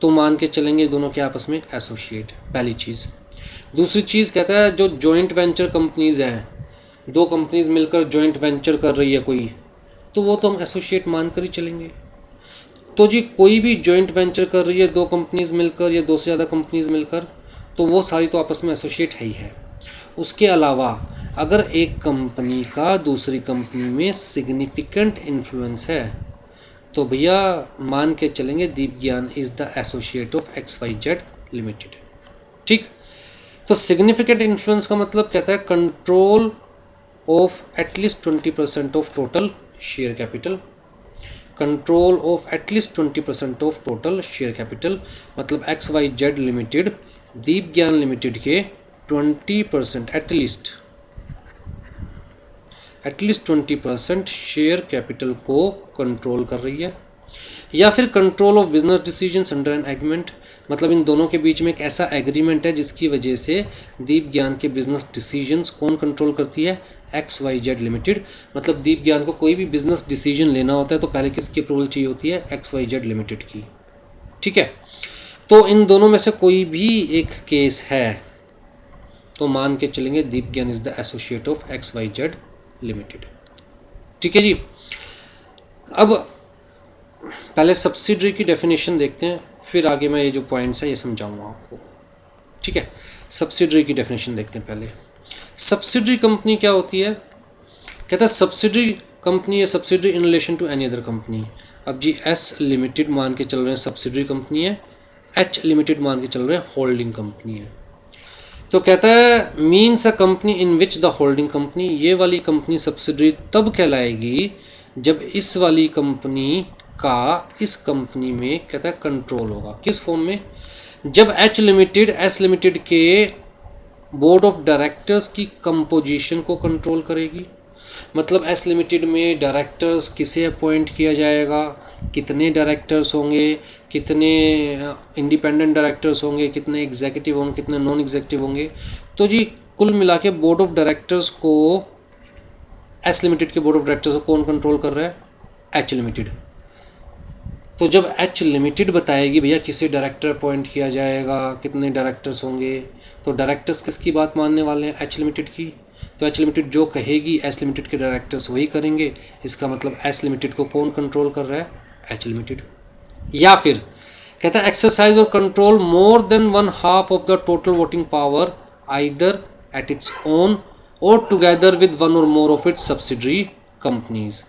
तो मान के चलेंगे दोनों के आपस में एसोसिएट, पहली चीज़। दूसरी चीज़ कहता है जो जॉइंट वेंचर कंपनीज़ हैं, दो कंपनीज मिलकर जॉइंट वेंचर कर रही है कोई, तो वो तो हम एसोसिएट मान कर ही चलेंगे। तो जी कोई भी जॉइंट वेंचर कर रही है दो कंपनीज मिलकर या दो से ज़्यादा कंपनीज मिलकर, तो वो सारी तो आपस में एसोसिएट है ही है। उसके अलावा अगर एक कंपनी का दूसरी कंपनी में सिग्निफिकेंट इन्फ्लुएंस है तो भैया मान के चलेंगे Deep Gyan is the associate of X Y Z limited, ठीक। तो सिग्निफिकेंट इन्फ्लुएंस का मतलब कहता है control of at least 20% of total share capital. Control of at least 20% of total share capital मतलब X Y Z limited Deep Gyan limited के 20% एटलीस्ट 20% शेयर कैपिटल को control कर रही है। या फिर control of business decisions under an agreement, मतलब इन दोनों के बीच में एक ऐसा एग्रीमेंट है जिसकी वजह से दीप ज्ञान के बिजनेस डिसीजंस कौन कंट्रोल करती है, एक्स वाई जेड लिमिटेड। मतलब दीप ज्ञान को कोई भी बिजनेस डिसीजन लेना होता है तो पहले किसकी अप्रूवल चाहिए होती है, एक्स वाई जेड लिमिटेड की, ठीक है। तो इन दोनों में से कोई भी एक केस है तो मान के चलेंगे Deep Gyan is the associate of X Y Z limited, ठीक है जी। अब पहले सब्सिडरी की डेफिनेशन देखते हैं, फिर आगे मैं ये जो पॉइंट्स है ये समझाऊंगा आपको, ठीक है। सब्सिडरी की डेफिनेशन देखते हैं पहले। सब्सिडरी कंपनी क्या होती है, कहता है सब्सिडरी कंपनी या subsidiary in relation to any other company. अब जी एस लिमिटेड मान के चल रहे हैं सब्सिडरी कंपनी है, एच लिमिटेड मान के चल रहे हैं होल्डिंग कंपनी है। तो कहता है means a company in which the holding company, ये वाली कंपनी सब्सिडरी तब कहलाएगी जब इस वाली कंपनी का इस कंपनी में कहता है कंट्रोल होगा। किस फॉर्म में, जब एच लिमिटेड एस लिमिटेड के बोर्ड ऑफ डायरेक्टर्स की कंपोजिशन को कंट्रोल करेगी। मतलब एस लिमिटेड में डायरेक्टर्स किसे अपॉइंट किया जाएगा, कितने डायरेक्टर्स होंगे, कितने इंडिपेंडेंट डायरेक्टर्स होंगे, कितने एग्जीक्यूटिव होंगे, कितने नॉन एग्जीक्यूटिव होंगे। तो जी कुल मिला के बोर्ड ऑफ डायरेक्टर्स को, एस लिमिटेड के बोर्ड ऑफ डायरेक्टर्स को कौन कंट्रोल कर रहा है, एच लिमिटेड। तो जब एच लिमिटेड बताएगी भैया किसे डायरेक्टर अपॉइंट किया जाएगा, कितने डायरेक्टर्स होंगे, तो डायरेक्टर्स किसकी बात मानने वाले हैं, एच लिमिटेड की। तो एच लिमिटेड जो कहेगी एस लिमिटेड के डायरेक्टर्स वही करेंगे। इसका मतलब एस लिमिटेड को कौन कंट्रोल कर रहा है, एच लिमिटेड। या फिर कहता है exercise or control more than 1/2 of the total voting power either at its own or together with one or more of its subsidiary companies.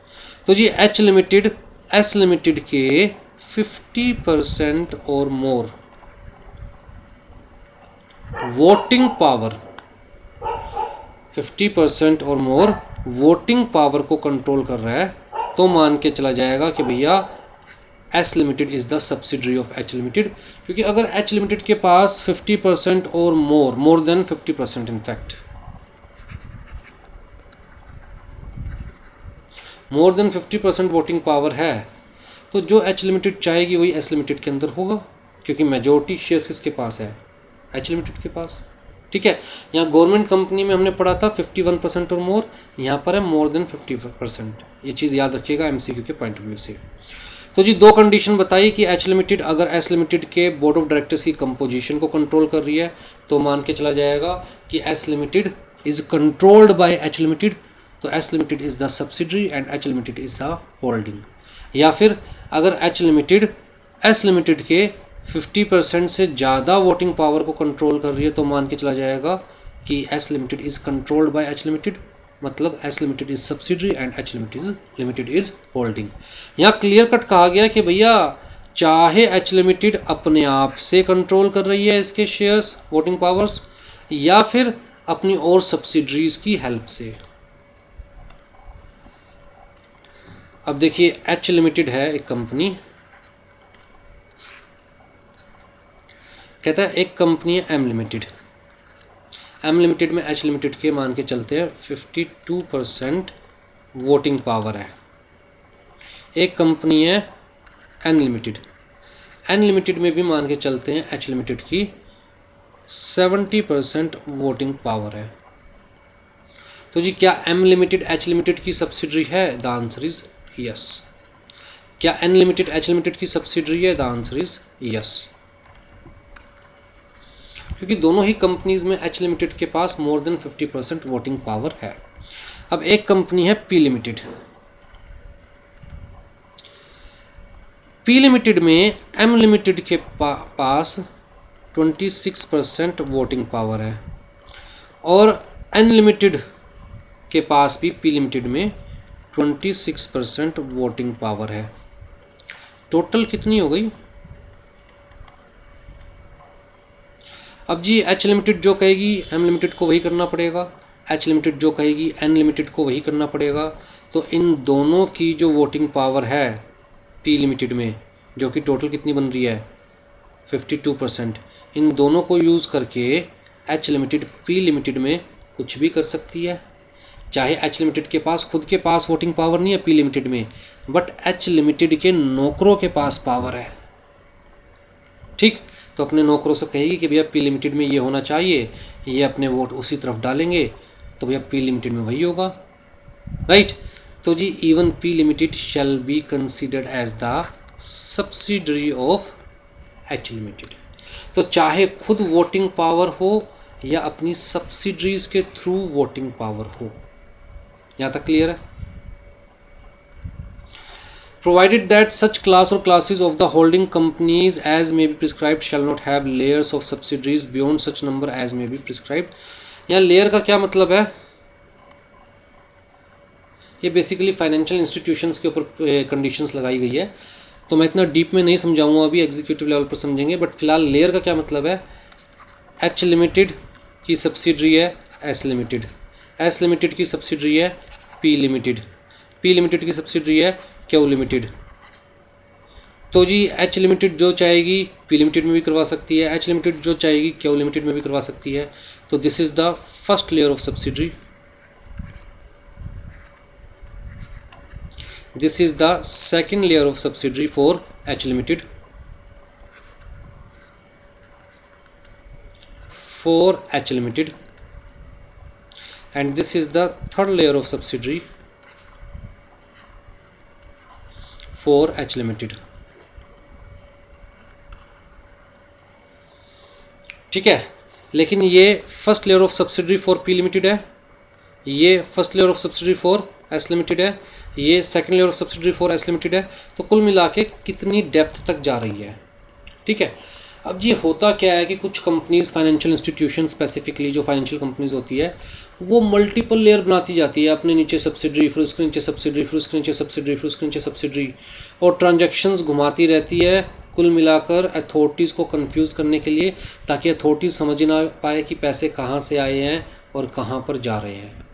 तो जी एच लिमिटेड एस लिमिटेड के 50% or more voting power, 50% or more voting power को control कर रहा है, तो मान के चला जाएगा कि भैया S limited is the subsidiary of H limited. क्योंकि अगर एच लिमिटेड के पास 50% or more than 50% in fact more than 50% voting power है, तो जो एच लिमिटेड चाहेगी वही एस लिमिटेड के अंदर होगा, क्योंकि मेजोरिटी शेयर्स किसके पास है, एच लिमिटेड के पास, ठीक है। यहाँ गवर्नमेंट कंपनी में हमने पढ़ा था 51% और मोर, यहाँ पर है मोर देन 50%। ये चीज़ याद रखिएगा एमसीक्यू के पॉइंट ऑफ व्यू से। तो जी दो कंडीशन बताई कि एच लिमिटेड अगर एस लिमिटेड के बोर्ड ऑफ डायरेक्टर्स की कंपोजिशन को कंट्रोल कर रही है तो मान के चला जाएगा कि S limited is controlled by H limited, तो H limited is the subsidiary and H limited is the holding. या फिर अगर एच लिमिटेड एस लिमिटेड के 50% से ज़्यादा वोटिंग पावर को कंट्रोल कर रही है तो मान के चला जाएगा कि S limited is controlled by H limited, मतलब S limited is subsidiary and H limited is holding. यहाँ क्लियर कट कहा गया कि भैया चाहे एच लिमिटेड अपने आप से कंट्रोल कर रही है इसके शेयर्स वोटिंग पावर्स, या फिर अपनी और सब्सिडरीज की हेल्प से। अब देखिए एच लिमिटेड है एक कंपनी, कहता है एक कंपनी है एम लिमिटेड। एम लिमिटेड में एच लिमिटेड के मान के चलते हैं 52% वोटिंग पावर है। एक कंपनी है एन लिमिटेड, एन लिमिटेड में भी मान के चलते हैं एच लिमिटेड की 70% वोटिंग पावर है। तो जी क्या एम लिमिटेड एच लिमिटेड की सब्सिडरी है? The answer is yes. क्या एन लिमिटेड एच लिमिटेड की सब्सिडरी है? द आंसर इज यस, क्योंकि दोनों ही कंपनीज में एच लिमिटेड के पास मोर देन 50% वोटिंग पावर है। अब एक कंपनी है पी लिमिटेड। पी लिमिटेड में एम लिमिटेड के पास 26% वोटिंग पावर है और एन लिमिटेड के पास भी पी लिमिटेड में 26% वोटिंग पावर है। टोटल कितनी हो गई? अब जी एच लिमिटेड जो कहेगी एम लिमिटेड को वही करना पड़ेगा, एच लिमिटेड जो कहेगी एन लिमिटेड को वही करना पड़ेगा। तो इन दोनों की जो वोटिंग पावर है पी लिमिटेड में, जो कि टोटल कितनी बन रही है 52%, इन दोनों को यूज़ करके एच लिमिटेड पी लिमिटेड में कुछ भी कर सकती है। चाहे एच लिमिटेड के पास खुद के पास वोटिंग पावर नहीं है पी लिमिटेड में, बट एच लिमिटेड के नौकरों के पास पावर है। ठीक, तो अपने नौकरों से कहेगी कि भैया पी लिमिटेड में ये होना चाहिए, ये अपने वोट उसी तरफ डालेंगे तो भैया पी लिमिटेड में वही होगा, राइट। तो जी even P limited shall be considered as the subsidiary of H limited. तो चाहे खुद वोटिंग पावर हो या अपनी सब्सिडरीज के थ्रू वोटिंग पावर हो। यहाँ तक क्लियर है? Provided that such class or classes of the holding companies as may be prescribed shall not have layers of subsidiaries beyond such number as may be prescribed। यहाँ layer का क्या मतलब है? ये बेसिकली फाइनेंशियल इंस्टीट्यूशंस के ऊपर conditions लगाई गई है, तो मैं इतना डीप में नहीं समझाऊंगा, अभी एग्जीक्यूटिव लेवल पर समझेंगे। बट फिलहाल लेयर का क्या मतलब है? एच लिमिटेड की सब्सिडरी है एस लिमिटेड, एस लिमिटेड की सब्सिडरी है पी लिमिटेड, पी लिमिटेड की सब्सिडरी है क्यू लिमिटेड। तो जी एच लिमिटेड जो चाहेगी पी लिमिटेड में भी करवा सकती है, एच लिमिटेड जो चाहेगी क्यू लिमिटेड में भी करवा सकती है। तो this is the first layer of subsidiary, this is the second layer of subsidiary for H limited, for H limited, and this is the third layer of subsidiary for H limited। ठीक है, लेकिन ये first layer of subsidiary for P limited है, ये first layer of subsidiary for S limited है, ये second layer of subsidiary for S limited है। तो कुल मिला के कितनी डेप्थ तक जा रही है? ठीक है। अब जी होता क्या है कि कुछ कंपनीज फाइनेंशियल इंस्टीट्यूशन स्पेसिफिकली जो फाइनेंशियल कंपनीज होती है वो मल्टीपल लेयर बनाती जाती है, अपने नीचे सब्सिडरी, फिर उसके नीचे सब्सिडरी, फिर उसके नीचे सब्सिडरी, फिर उसके नीचे सब्सिडरी, और ट्रांजैक्शंस घुमाती रहती है कुल मिलाकर अथॉरिटीज़ को कंफ्यूज करने के लिए, ताकि अथॉरिटीज़ समझ ना पाए कि पैसे कहाँ से आए हैं और कहाँ पर जा रहे हैं।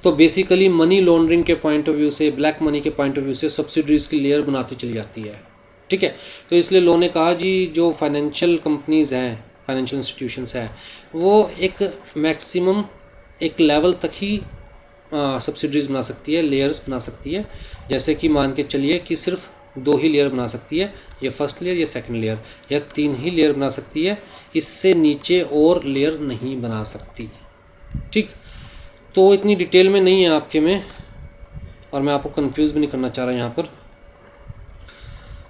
तो बेसिकली मनी लॉन्ड्रिंग के पॉइंट ऑफ व्यू से, ब्लैक मनी के पॉइंट ऑफ व्यू से सब्सिडरीज़ की लेयर बनाती चली जाती है। ठीक है, तो इसलिए लोगों ने कहा जी जो फाइनेंशियल कंपनीज़ हैं, फाइनेंशियल इंस्टीट्यूशंस हैं, वो एक मैक्सिमम एक लेवल तक ही सब्सिडरीज़ बना सकती है, लेयर्स बना सकती है। जैसे कि मान के चलिए कि सिर्फ 2 ही लेयर बना सकती है, ये फर्स्ट लेयर, ये सेकंड लेयर, या 3 ही लेयर बना सकती है, इससे नीचे और लेयर नहीं बना सकती। ठीक, तो इतनी डिटेल में नहीं है आपके में, और मैं आपको कंफ्यूज भी नहीं करना चाह रहा यहाँ पर।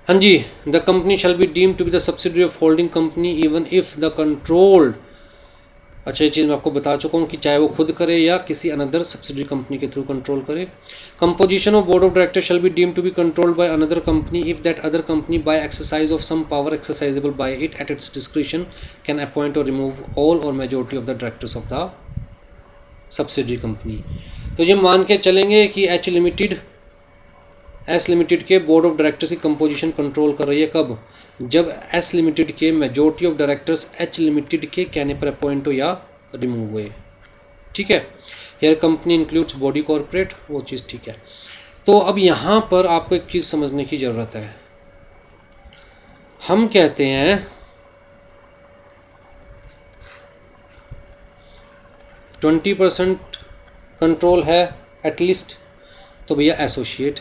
हाँ जी, the company shall be deemed to be the subsidiary of holding company even if the controlled अच्छा, ये चीज़ मैं आपको बता चुका हूँ कि चाहे वो खुद करे या किसी अनदर सब्सिडरी कंपनी के थ्रू कंट्रोल करे। Composition of board of director shall be deemed to be controlled by another company if that other company by exercise of some power exercisable by it at its discretion can appoint or remove all or majority of the directors of the subsidiary company. तो ये मान के चलेंगे कि S limited के board of directors की composition control कर रही है कब, जब एस लिमिटेड के majority of directors H limited के कहने पर अपॉइंट हो या रिमूव हुए। ठीक है, here company includes body corporate, वो चीज़ ठीक है। तो अब यहाँ पर आपको एक चीज़ समझने की ज़रूरत है। हम कहते हैं 20% कंट्रोल है एटलीस्ट, तो भैया एसोसिएट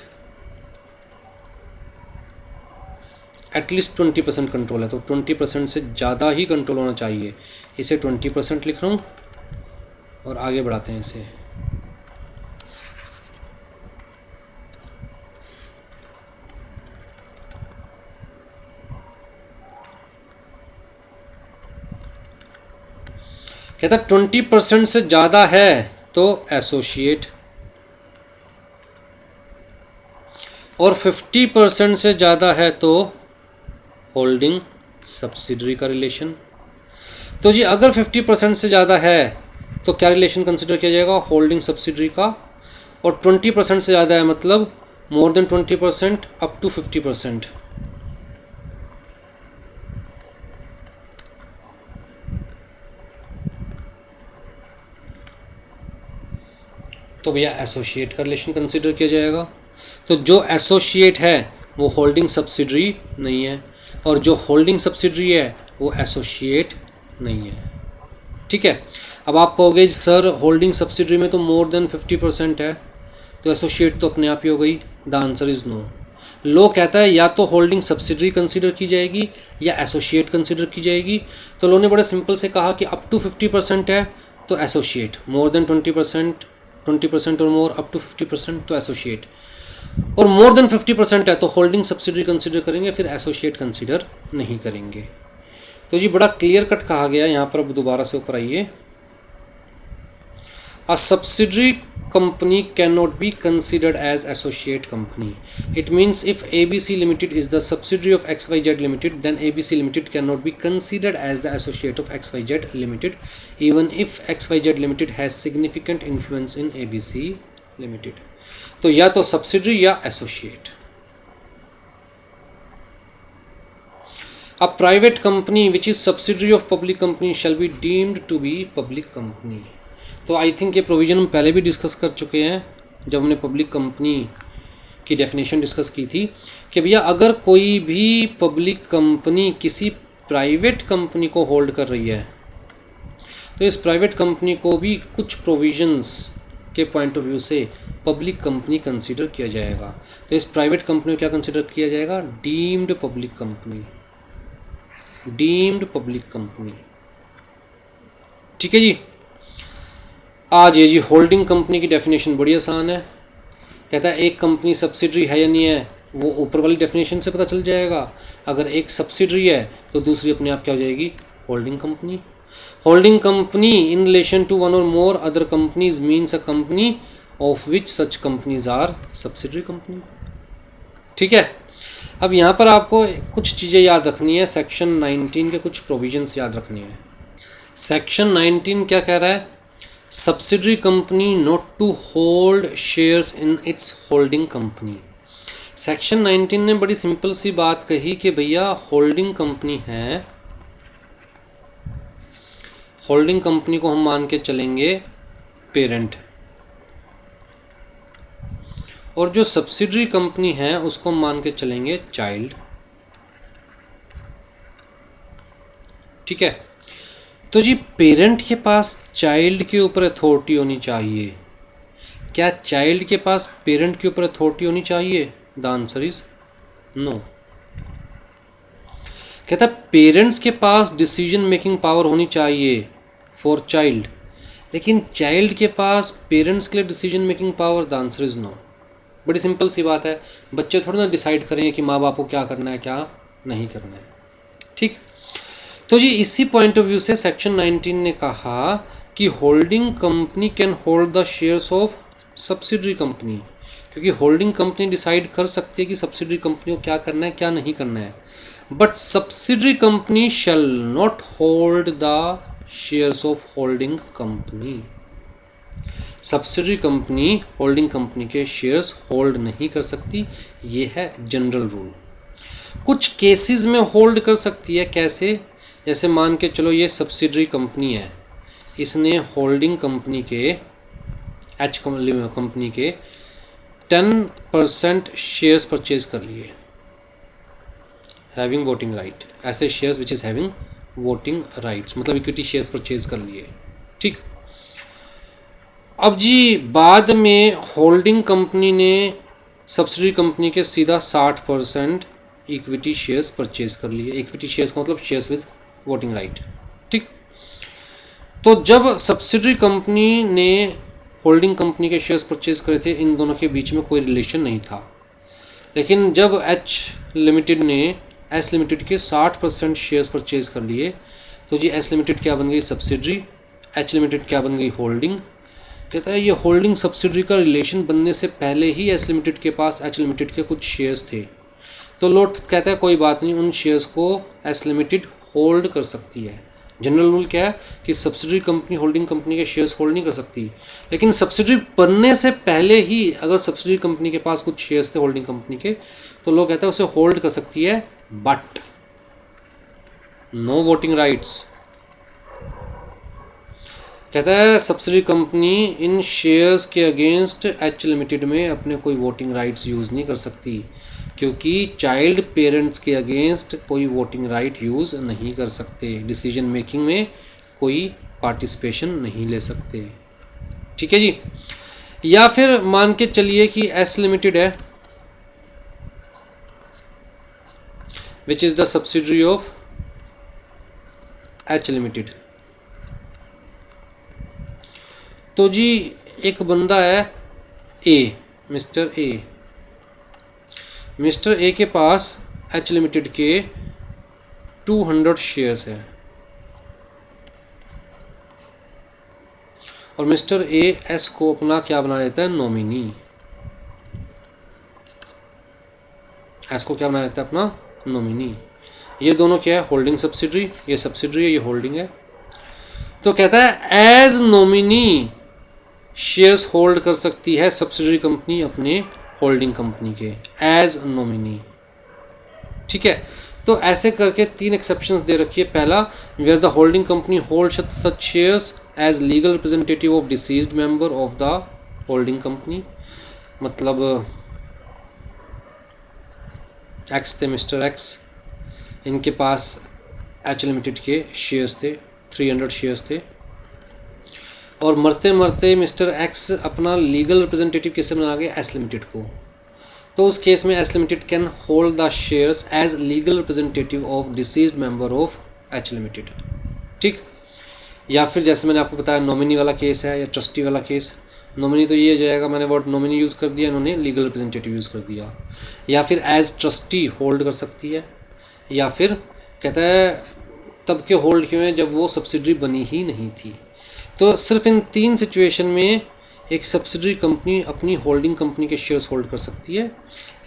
एटलीस्ट 20% कंट्रोल है, तो 20% से ज़्यादा ही कंट्रोल होना चाहिए। इसे 20% लिख रहा हूँ और आगे बढ़ाते हैं इसे। कहता 20% से ज़्यादा है तो एसोसिएट, और 50% से ज़्यादा है तो होल्डिंग सब्सिडरी का रिलेशन। तो जी अगर 50% से ज़्यादा है तो क्या रिलेशन कंसिडर किया जाएगा, होल्डिंग सब्सिडरी का, और 20% से ज़्यादा है मतलब मोर देन 20% अप टू 50%, तो भैया एसोसिएट का रिलेशन कंसिडर किया जाएगा। तो जो एसोसिएट है वो होल्डिंग सब्सिडरी नहीं है, और जो होल्डिंग सब्सिडरी है वो एसोसिएट नहीं है। ठीक है, अब आप कहोगे सर होल्डिंग सब्सिडरी में तो मोर देन 50% है, तो एसोसिएट तो अपने आप ही हो गई। The answer is no. लो कहता है या तो होल्डिंग सब्सिडरी कंसिडर की जाएगी या एसोसिएट कंसिडर की जाएगी। तो लो ने बड़े सिंपल से कहा कि अप टू 50% है तो एसोसिएट, मोर देन 20% और मोर अप टू 50% तो एसोसिएट, और मोर देन 50% है तो होल्डिंग सब्सिडरी कंसिडर करेंगे, फिर एसोसिएट कंसिडर नहीं करेंगे। तो जी बड़ा क्लियर कट कहा गया यहाँ पर। अब दोबारा से ऊपर आइए। A subsidiary company cannot be considered as associate company. It means if ABC Limited is the subsidiary of XYZ Limited, then ABC Limited cannot be considered as the associate of XYZ Limited, even if XYZ Limited has significant influence in ABC Limited. तो या तो subsidiary या associate. A private company which is subsidiary of public company shall be deemed to be public company. तो I think ये provision हम पहले भी discuss कर चुके हैं जब हमने पब्लिक कंपनी की डेफिनेशन डिस्कस की थी कि भैया अगर कोई भी पब्लिक कंपनी किसी प्राइवेट कंपनी को होल्ड कर रही है तो इस प्राइवेट कंपनी को भी कुछ प्रोविजंस के पॉइंट ऑफ व्यू से पब्लिक कंपनी कंसिडर किया जाएगा। तो इस प्राइवेट कंपनी को क्या कंसिडर किया जाएगा, deemed public company, deemed public company. ठीक है जी। आज ये जी होल्डिंग कंपनी की डेफिनेशन बड़ी आसान है। कहता है एक कंपनी सब्सिडरी है या नहीं है वो ऊपर वाली डेफिनेशन से पता चल जाएगा। अगर एक सब्सिडरी है तो दूसरी अपने आप क्या हो जाएगी, holding company. Holding company in relation to one or more other companies means a company of which such companies are subsidiary company. ठीक है, अब यहाँ पर आपको कुछ चीज़ें याद रखनी है। सेक्शन 19 के कुछ प्रोविजंस याद रखनी है। सेक्शन 19 क्या कह रहा है, subsidiary company not to hold shares in its holding company. Section 19 ने बड़ी सिंपल सी बात कही कि भैया होल्डिंग कंपनी है, होल्डिंग कंपनी को हम मान के चलेंगे पेरेंट, और जो सब्सिडरी कंपनी है उसको हम मान के चलेंगे चाइल्ड। ठीक है, तो जी पेरेंट के पास चाइल्ड के ऊपर अथॉरिटी होनी चाहिए। क्या चाइल्ड के पास पेरेंट के ऊपर अथॉरिटी होनी चाहिए? The answer is no. कहता पेरेंट्स के पास डिसीजन मेकिंग पावर होनी चाहिए फॉर चाइल्ड, लेकिन चाइल्ड के पास पेरेंट्स के लिए decision making power, the answer is no. बड़ी सिंपल सी बात है, बच्चे थोड़ा ना डिसाइड करेंगे कि माँ बाप को क्या करना है क्या नहीं करना है। ठीक, तो जी इसी पॉइंट ऑफ व्यू से सेक्शन 19 ने कहा कि holding company can hold the shares of subsidiary company, क्योंकि होल्डिंग कंपनी डिसाइड कर सकती है कि सब्सिडरी कंपनी को क्या करना है क्या नहीं करना है, but subsidiary company shall not hold the shares of holding company. Subsidiary company holding company के शेयर्स होल्ड नहीं कर सकती, ये है जनरल रूल। कुछ केसेस में होल्ड कर सकती है, कैसे? जैसे मान के चलो ये सब्सिडरी कंपनी है, इसने होल्डिंग कंपनी के एच कंपनी के 10% शेयर्स परचेज कर लिए, हैविंग वोटिंग राइट, ऐसे shares which is having voting rights, मतलब इक्विटी शेयर्स परचेज कर लिए, ठीक। अब जी बाद में होल्डिंग कंपनी ने सब्सिडरी कंपनी के सीधा 60% इक्विटी शेयर्स परचेज कर लिए। इक्विटी शेयर्स का मतलब शेयर्स विद वोटिंग राइट, ठीक। तो जब सब्सिडरी कंपनी ने होल्डिंग कंपनी के शेयर्स परचेज करे थे, इन दोनों के बीच में कोई रिलेशन नहीं था, लेकिन जब एच लिमिटेड ने एस लिमिटेड के 60% शेयर्स परचेज कर लिए, तो जी एस लिमिटेड क्या बन गई? सब्सिडरी। एच लिमिटेड क्या बन गई? होल्डिंग। कहता है ये होल्डिंग सब्सिडरी का रिलेशन बनने से पहले ही एस लिमिटेड के पास एच लिमिटेड के कुछ शेयर्स थे, तो लोट कहता है कोई बात नहीं, उन शेयर्स को एस लिमिटेड होल्ड कर सकती है। जनरल रूल क्या है कि सब्सिडरी कंपनी होल्डिंग कंपनी के शेयर्स होल्ड नहीं कर सकती, लेकिन सब्सिडरी बनने से पहले ही अगर सब्सिडरी कंपनी के पास कुछ शेयर्स थे होल्डिंग कंपनी के, तो लोग कहते हैं उसे होल्ड कर सकती है, बट नो वोटिंग राइट्स। कहता है सब्सिडरी कंपनी इन शेयर्स के अगेंस्ट एच लिमिटेड में अपने कोई वोटिंग राइट्स यूज़ नहीं कर सकती, क्योंकि चाइल्ड पेरेंट्स के अगेंस्ट कोई वोटिंग राइट यूज़ नहीं कर सकते, डिसीजन मेकिंग में कोई पार्टिसिपेशन नहीं ले सकते, ठीक है जी। या फिर मान के चलिए कि एस लिमिटेड है विच is the subsidiary of H limited. तो जी एक बंदा है ए, मिस्टर ए के पास एच लिमिटेड के 200 शेयर्स है, और मिस्टर ए एस को अपना क्या बना लेता है? नॉमिनी। एस को क्या बना लेता है? अपना नॉमिनी। ये दोनों क्या है? होल्डिंग सब्सिडरी, ये सब्सिडरी है, ये होल्डिंग है। तो कहता है एज नॉमिनी शेयर्स होल्ड कर सकती है सब्सिडरी कंपनी अपने होल्डिंग कंपनी के, एज नॉमिनी, ठीक है। तो ऐसे करके 3 एक्सेप्शंस दे रखी है। पहला, where the holding company hold such shares as legal representative of deceased member of the holding company, मतलब एक्स थे, मिस्टर एक्स, इनके पास एच लिमिटेड के शेयर्स थे, 300 शेयर्स थे, और मरते मरते मिस्टर एक्स अपना लीगल रिप्रेजेंटेटिव किससे बना गया? एस लिमिटेड को। तो उस केस में S limited can hold the shares as legal representative of deceased member of H limited, ठीक। या फिर जैसे मैंने आपको बताया नॉमिनी वाला केस है या ट्रस्टी वाला केस। नॉमिनी तो ये हो जाएगा, मैंने वर्ड नॉमिनी यूज़ कर दिया, इन्होंने लीगल रिप्रेजेंटेटिव यूज़ कर दिया। या फिर एज ट्रस्टी होल्ड कर सकती है, या फिर कहता है तब के होल्ड क्यों है जब वो सब्सिडरी बनी ही नहीं थी। तो सिर्फ इन 3 सिचुएशन में एक सब्सिडरी कंपनी अपनी होल्डिंग कंपनी के शेयर्स होल्ड कर सकती है,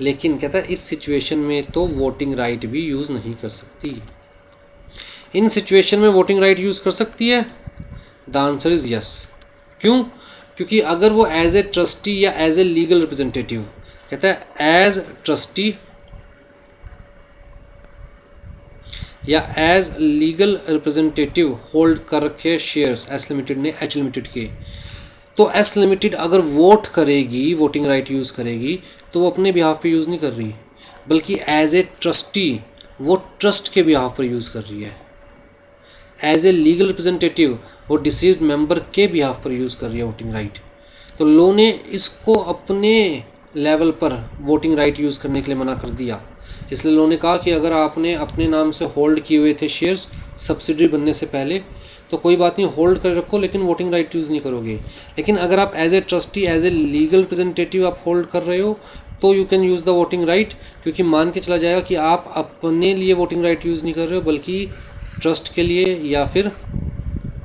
लेकिन कहता है इस सिचुएशन में तो वोटिंग राइट भी यूज़ नहीं कर सकती। इन सिचुएशन में वोटिंग राइट यूज़ कर सकती है? The answer is yes. क्यों? क्योंकि अगर वो एज ए ट्रस्टी या एज ए लीगल रिप्रेजेंटेटिव, कहता है एज ट्रस्टी या एज लीगल रिप्रेजेंटेटिव होल्ड कर रखे शेयर्स एस लिमिटेड ने एच लिमिटेड के, तो एस लिमिटेड अगर वोट करेगी, वोटिंग राइट यूज़ करेगी, तो वो अपने बिहाफ पे यूज़ नहीं कर रही, बल्कि एज ए ट्रस्टी वो ट्रस्ट के बिहाफ पर यूज़ कर रही है। एज ए लीगल रिप्रेजेंटेटिव वो डिसीज्ड मेंबर के बिहाफ पर यूज़ कर रही है वोटिंग राइट। तो लॉ ने इसको अपने लेवल पर वोटिंग राइट यूज़ करने के लिए मना कर दिया। इसलिए लॉ ने कहा कि अगर आपने अपने नाम से होल्ड किए हुए थे शेयर्स सब्सिडरी बनने से पहले, तो कोई बात नहीं, होल्ड कर रखो, लेकिन वोटिंग राइट यूज़ नहीं करोगे। लेकिन अगर आप as a trustee as a legal representative आप होल्ड कर रहे हो, तो you can use the voting right, क्योंकि मान के चला जाएगा कि आप अपने लिए वोटिंग राइट यूज़ नहीं कर रहे हो, बल्कि ट्रस्ट के लिए या फिर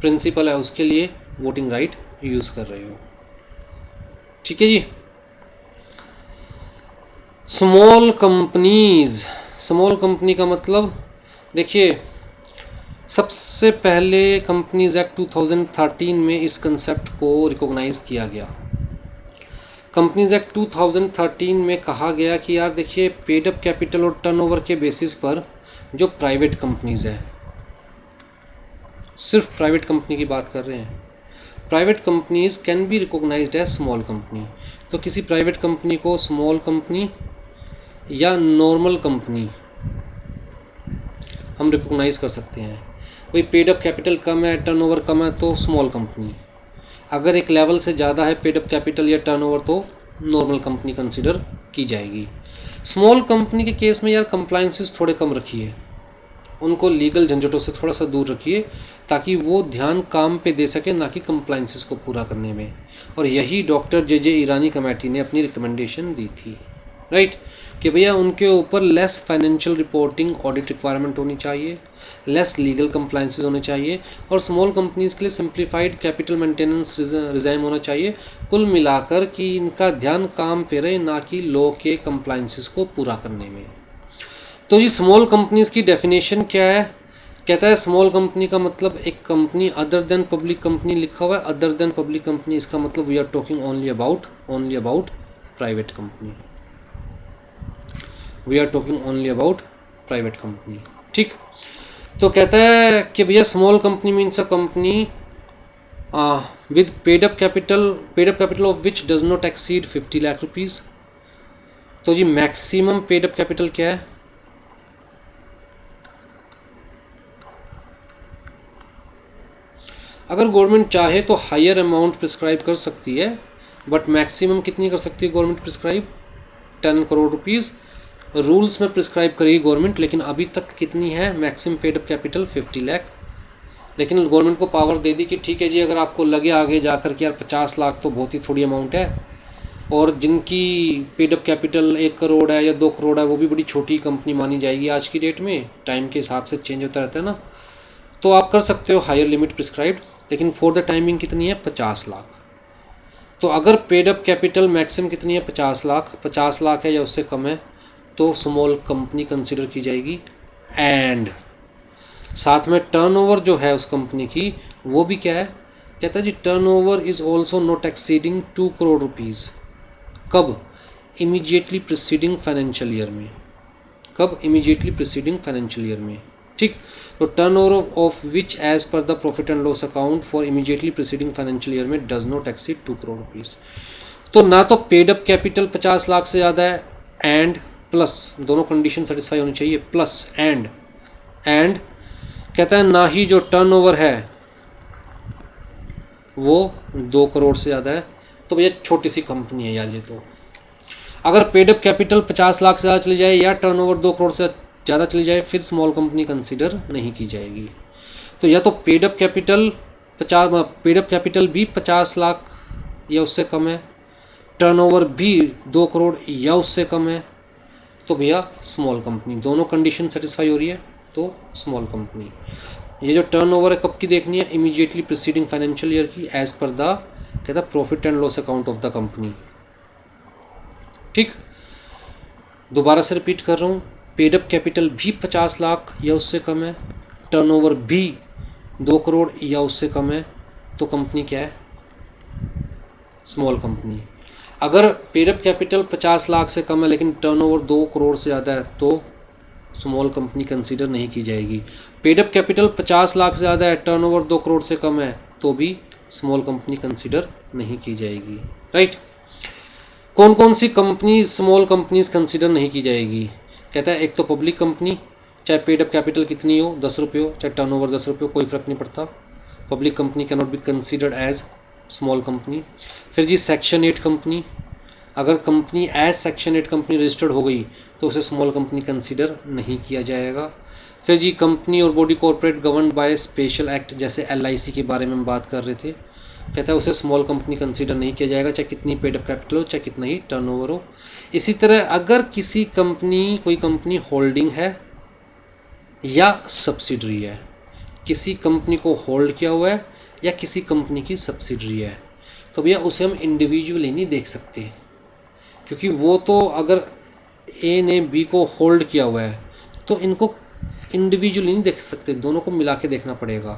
प्रिंसिपल है उसके लिए वोटिंग राइट यूज़ कर रहे हो। ठीक है जी। स्मॉल कंपनीज, स्मॉल कंपनी का मतलब देखिए, सबसे पहले कंपनीज एक्ट 2013 में इस कंसेप्ट को रिकॉग्नाइज किया गया। कंपनीज एक्ट 2013 में कहा गया कि यार देखिए, पेड अप कैपिटल और टर्नओवर के बेसिस पर जो प्राइवेट कंपनीज है, सिर्फ प्राइवेट कंपनी की बात कर रहे हैं, private companies can be recognised as small company. तो किसी प्राइवेट कंपनी को स्मॉल कंपनी या नॉर्मल कंपनी हम रिकॉग्नाइज कर सकते हैं। भाई पेड अप कैपिटल कम है, टर्नओवर कम है तो स्मॉल कंपनी, अगर एक लेवल से ज़्यादा है पेड अप कैपिटल या टर्नओवर तो नॉर्मल कंपनी कंसिडर की जाएगी। स्मॉल कंपनी के केस में यार कंप्लायंसेस थोड़े कम रखिए, उनको लीगल झंझटों से थोड़ा सा दूर रखिए ताकि वो ध्यान काम पे दे सके, ना कि कंप्लायंसेस को पूरा करने में। और यही डॉक्टर जे ईरानी कमेटी ने अपनी रिकमेंडेशन दी थी, राइट, कि भैया उनके ऊपर less financial reporting audit requirement होनी चाहिए, लेस लीगल कंप्लायंसेस होने चाहिए और स्मॉल कंपनीज़ के लिए सिंप्लीफाइड कैपिटल मेंटेनेंस रिजाइम होना चाहिए। कुल मिलाकर कि इनका ध्यान काम पे रहे, ना कि लॉ के कंप्लायंसेस को पूरा करने में। तो जी स्मॉल कंपनीज़ की डेफिनेशन क्या है? कहता है स्मॉल कंपनी का मतलब एक company other than public company, लिखा हुआ है अदर देन पब्लिक कंपनी, इसका मतलब we are talking only about private company, we are talking only about private company. ठीक, तो कहता है कि भैया small company means a company with paid up capital of which does not exceed 50 lakh rupees. तो जी maximum paid up capital क्या है? अगर गवर्नमेंट चाहे तो हायर अमाउंट प्रिस्क्राइब कर सकती है, बट मैक्सिमम कितनी कर सकती है government prescribe? 10 crore rupees rules में प्रिस्क्राइब करेगी गवर्नमेंट, लेकिन अभी तक कितनी है maximum paid up capital? 50 lakh. लेकिन गवर्नमेंट को पावर दे दी कि ठीक है जी, अगर आपको लगे आगे जाकर कि यार 50 लाख तो बहुत ही थोड़ी अमाउंट है, और जिनकी पेड अप कैपिटल 1 करोड़ है या 2 करोड़ है वो भी बड़ी छोटी कंपनी मानी जाएगी आज की डेट में, टाइम के हिसाब से चेंज होता रहता है ना, तो आप कर सकते हो हायर लिमिट प्रिस्क्राइब्ड, लेकिन फॉर द टाइमिंग कितनी है? 50 लाख। तो अगर पेड अप कैपिटल मैक्सिमम कितनी है? 50 लाख, 50 लाख है या उससे कम है तो स्मॉल कंपनी कंसिडर की जाएगी। एंड साथ में टर्नओवर जो है उस कंपनी की वो भी क्या है? कहता है जी turnover is also not exceeding 2 crore rupees. कब? इमीडिएटली प्रिसीडिंग फाइनेंशियल ईयर में। कब? इमीडिएटली प्रिसीडिंग फाइनेंशियल ईयर में। ठीक, तो turnover of which as per the profit and loss account for immediately preceding financial year में does not exceed 2 crore rupees. तो ना तो पेड अप कैपिटल 50 लाख से ज़्यादा है, एंड प्लस दोनों कंडीशन सेटिस्फाई होनी चाहिए, प्लस एंड कहता है ना ही जो टर्नओवर है वो 2 करोड़ से ज़्यादा है। तो भैया छोटी सी कंपनी है यार ये तो। अगर पेड अप कैपिटल 50 लाख से ज़्यादा चली जाए या टर्नओवर 2 करोड़ से ज़्यादा चली जाए फिर स्मॉल कंपनी कंसीडर नहीं की जाएगी। तो या तो पेड अप कैपिटल भी 50 लाख या उससे कम है, टर्नओवर भी 2 करोड़ या उससे कम है, तो भैया स्मॉल कंपनी। दोनों कंडीशन सेटिस्फाई हो रही है तो स्मॉल कंपनी। ये जो टर्नओवर है कब की देखनी है? इमीडिएटली प्रीसीडिंग फाइनेंशियल ईयर की, एज पर द कहता profit and loss account of the company. ठीक, दोबारा से रिपीट कर रहा हूँ, पेड अप कैपिटल भी 50 लाख या उससे कम है, टर्नओवर भी 2 करोड़ या उससे कम है, तो कंपनी क्या है? Small company. अगर पेड अप कैपिटल 50 लाख से कम है लेकिन टर्नओवर 2 करोड़ से ज़्यादा है तो स्मॉल कंपनी कंसीडर नहीं की जाएगी। पेड अप कैपिटल 50 लाख से ज़्यादा है, टर्नओवर 2 करोड़ से कम है तो भी स्मॉल कंपनी कंसीडर नहीं की जाएगी। राइट, कौन कौन सी कंपनी स्मॉल कंपनीज कंसीडर नहीं की जाएगी? कहता है एक तो पब्लिक कंपनी, चाहे पेड अप कैपिटल कितनी हो, 10 रुपये हो, चाहे टर्नओवर 10 रुपये हो, कोई फ़र्क नहीं पड़ता, public company can not be considered as small company. फिर जी सेक्शन 8 कंपनी, अगर company as section 8 company registered हो गई तो उसे स्मॉल कंपनी कंसीडर नहीं किया जाएगा। फिर जी कंपनी और body corporate govern by special act, जैसे LIC के बारे में हम बात कर रहे थे, कहता है उसे स्मॉल कंपनी कंसीडर नहीं किया जाएगा, चाहे कितनी पेड अप कैपिटल हो, चाहे कितना ही टर्नओवर हो। इसी तरह अगर कोई कंपनी होल्डिंग है या सब्सिडरी है, किसी कंपनी को होल्ड किया हुआ है या किसी कंपनी की सब्सिडरी है, तो भैया उसे हम इंडिविजुअली नहीं देख सकते, क्योंकि वो तो अगर ए ने बी को होल्ड किया हुआ है तो इनको इंडिविजुअली नहीं देख सकते, दोनों को मिला के देखना पड़ेगा।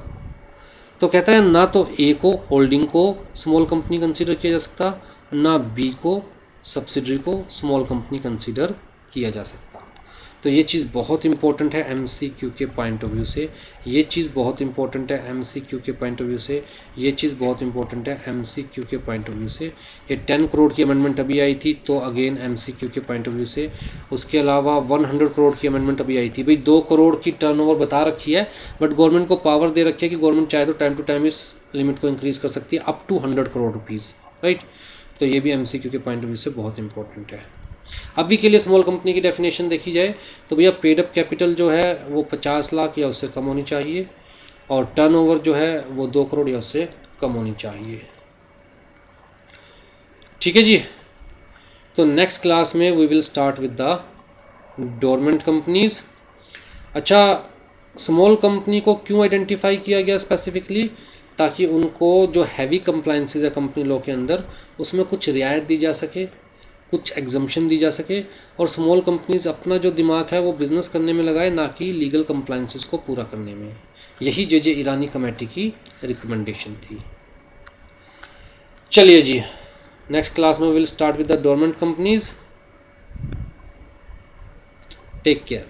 तो कहता है ना तो ए को होल्डिंग को स्मॉल कंपनी कंसीडर किया जा सकता, ना बी को सब्सिडरी को स्मॉल कंपनी कंसीडर किया जा सकता। तो ये चीज़ बहुत इंपॉर्टेंट है एमसीक्यू के पॉइंट ऑफ व्यू से, ये चीज़ बहुत इंपॉर्टेंट है एमसीक्यू के पॉइंट ऑफ व्यू से, ये चीज़ बहुत इंपॉर्टेंट है एमसीक्यू के पॉइंट ऑफ व्यू से। ये 10 करोड़ की अमेंडमेंट अभी आई थी, तो अगेन एमसीक्यू के पॉइंट ऑफ व्यू से। उसके अलावा 100 करोड़ की अमेंडमेंट अभी आई थी। भाई 2 करोड़ की टर्नओवर बता रखी है, बट गवर्नमेंट को पावर दे रखी है कि गवर्नमेंट चाहे तो टाइम टू टाइम इस लिमिट को इंक्रीज़ कर सकती है up to 100 crore rupees, right. तो ये भी एमसीक्यू के पॉइंट ऑफ व्यू से बहुत इंपॉर्टेंट है। अभी के लिए स्मॉल कंपनी की डेफिनेशन देखी जाए तो भैया पेड अप कैपिटल जो है वो 50 लाख या उससे कम होनी चाहिए, और टर्नओवर जो है वो 2 करोड़ या उससे कम होनी चाहिए। ठीक है जी। तो नेक्स्ट क्लास में we will start with the dormant companies. अच्छा, स्मॉल कंपनी को क्यों आइडेंटिफाई किया गया स्पेसिफिकली, ताकि उनको जो हैवी कंप्लाइंसेस है कंपनी लॉ के अंदर उसमें कुछ रियायत दी जा सके, कुछ एग्जम्पशन दी जा सके, और स्मॉल कंपनीज अपना जो दिमाग है वो बिज़नेस करने में लगाए, ना कि लीगल कंप्लाइंसेस को पूरा करने में। यही जे ईरानी कमेटी की रिकमेंडेशन थी। चलिए जी, नेक्स्ट क्लास में will start with the dormant companies. Take care.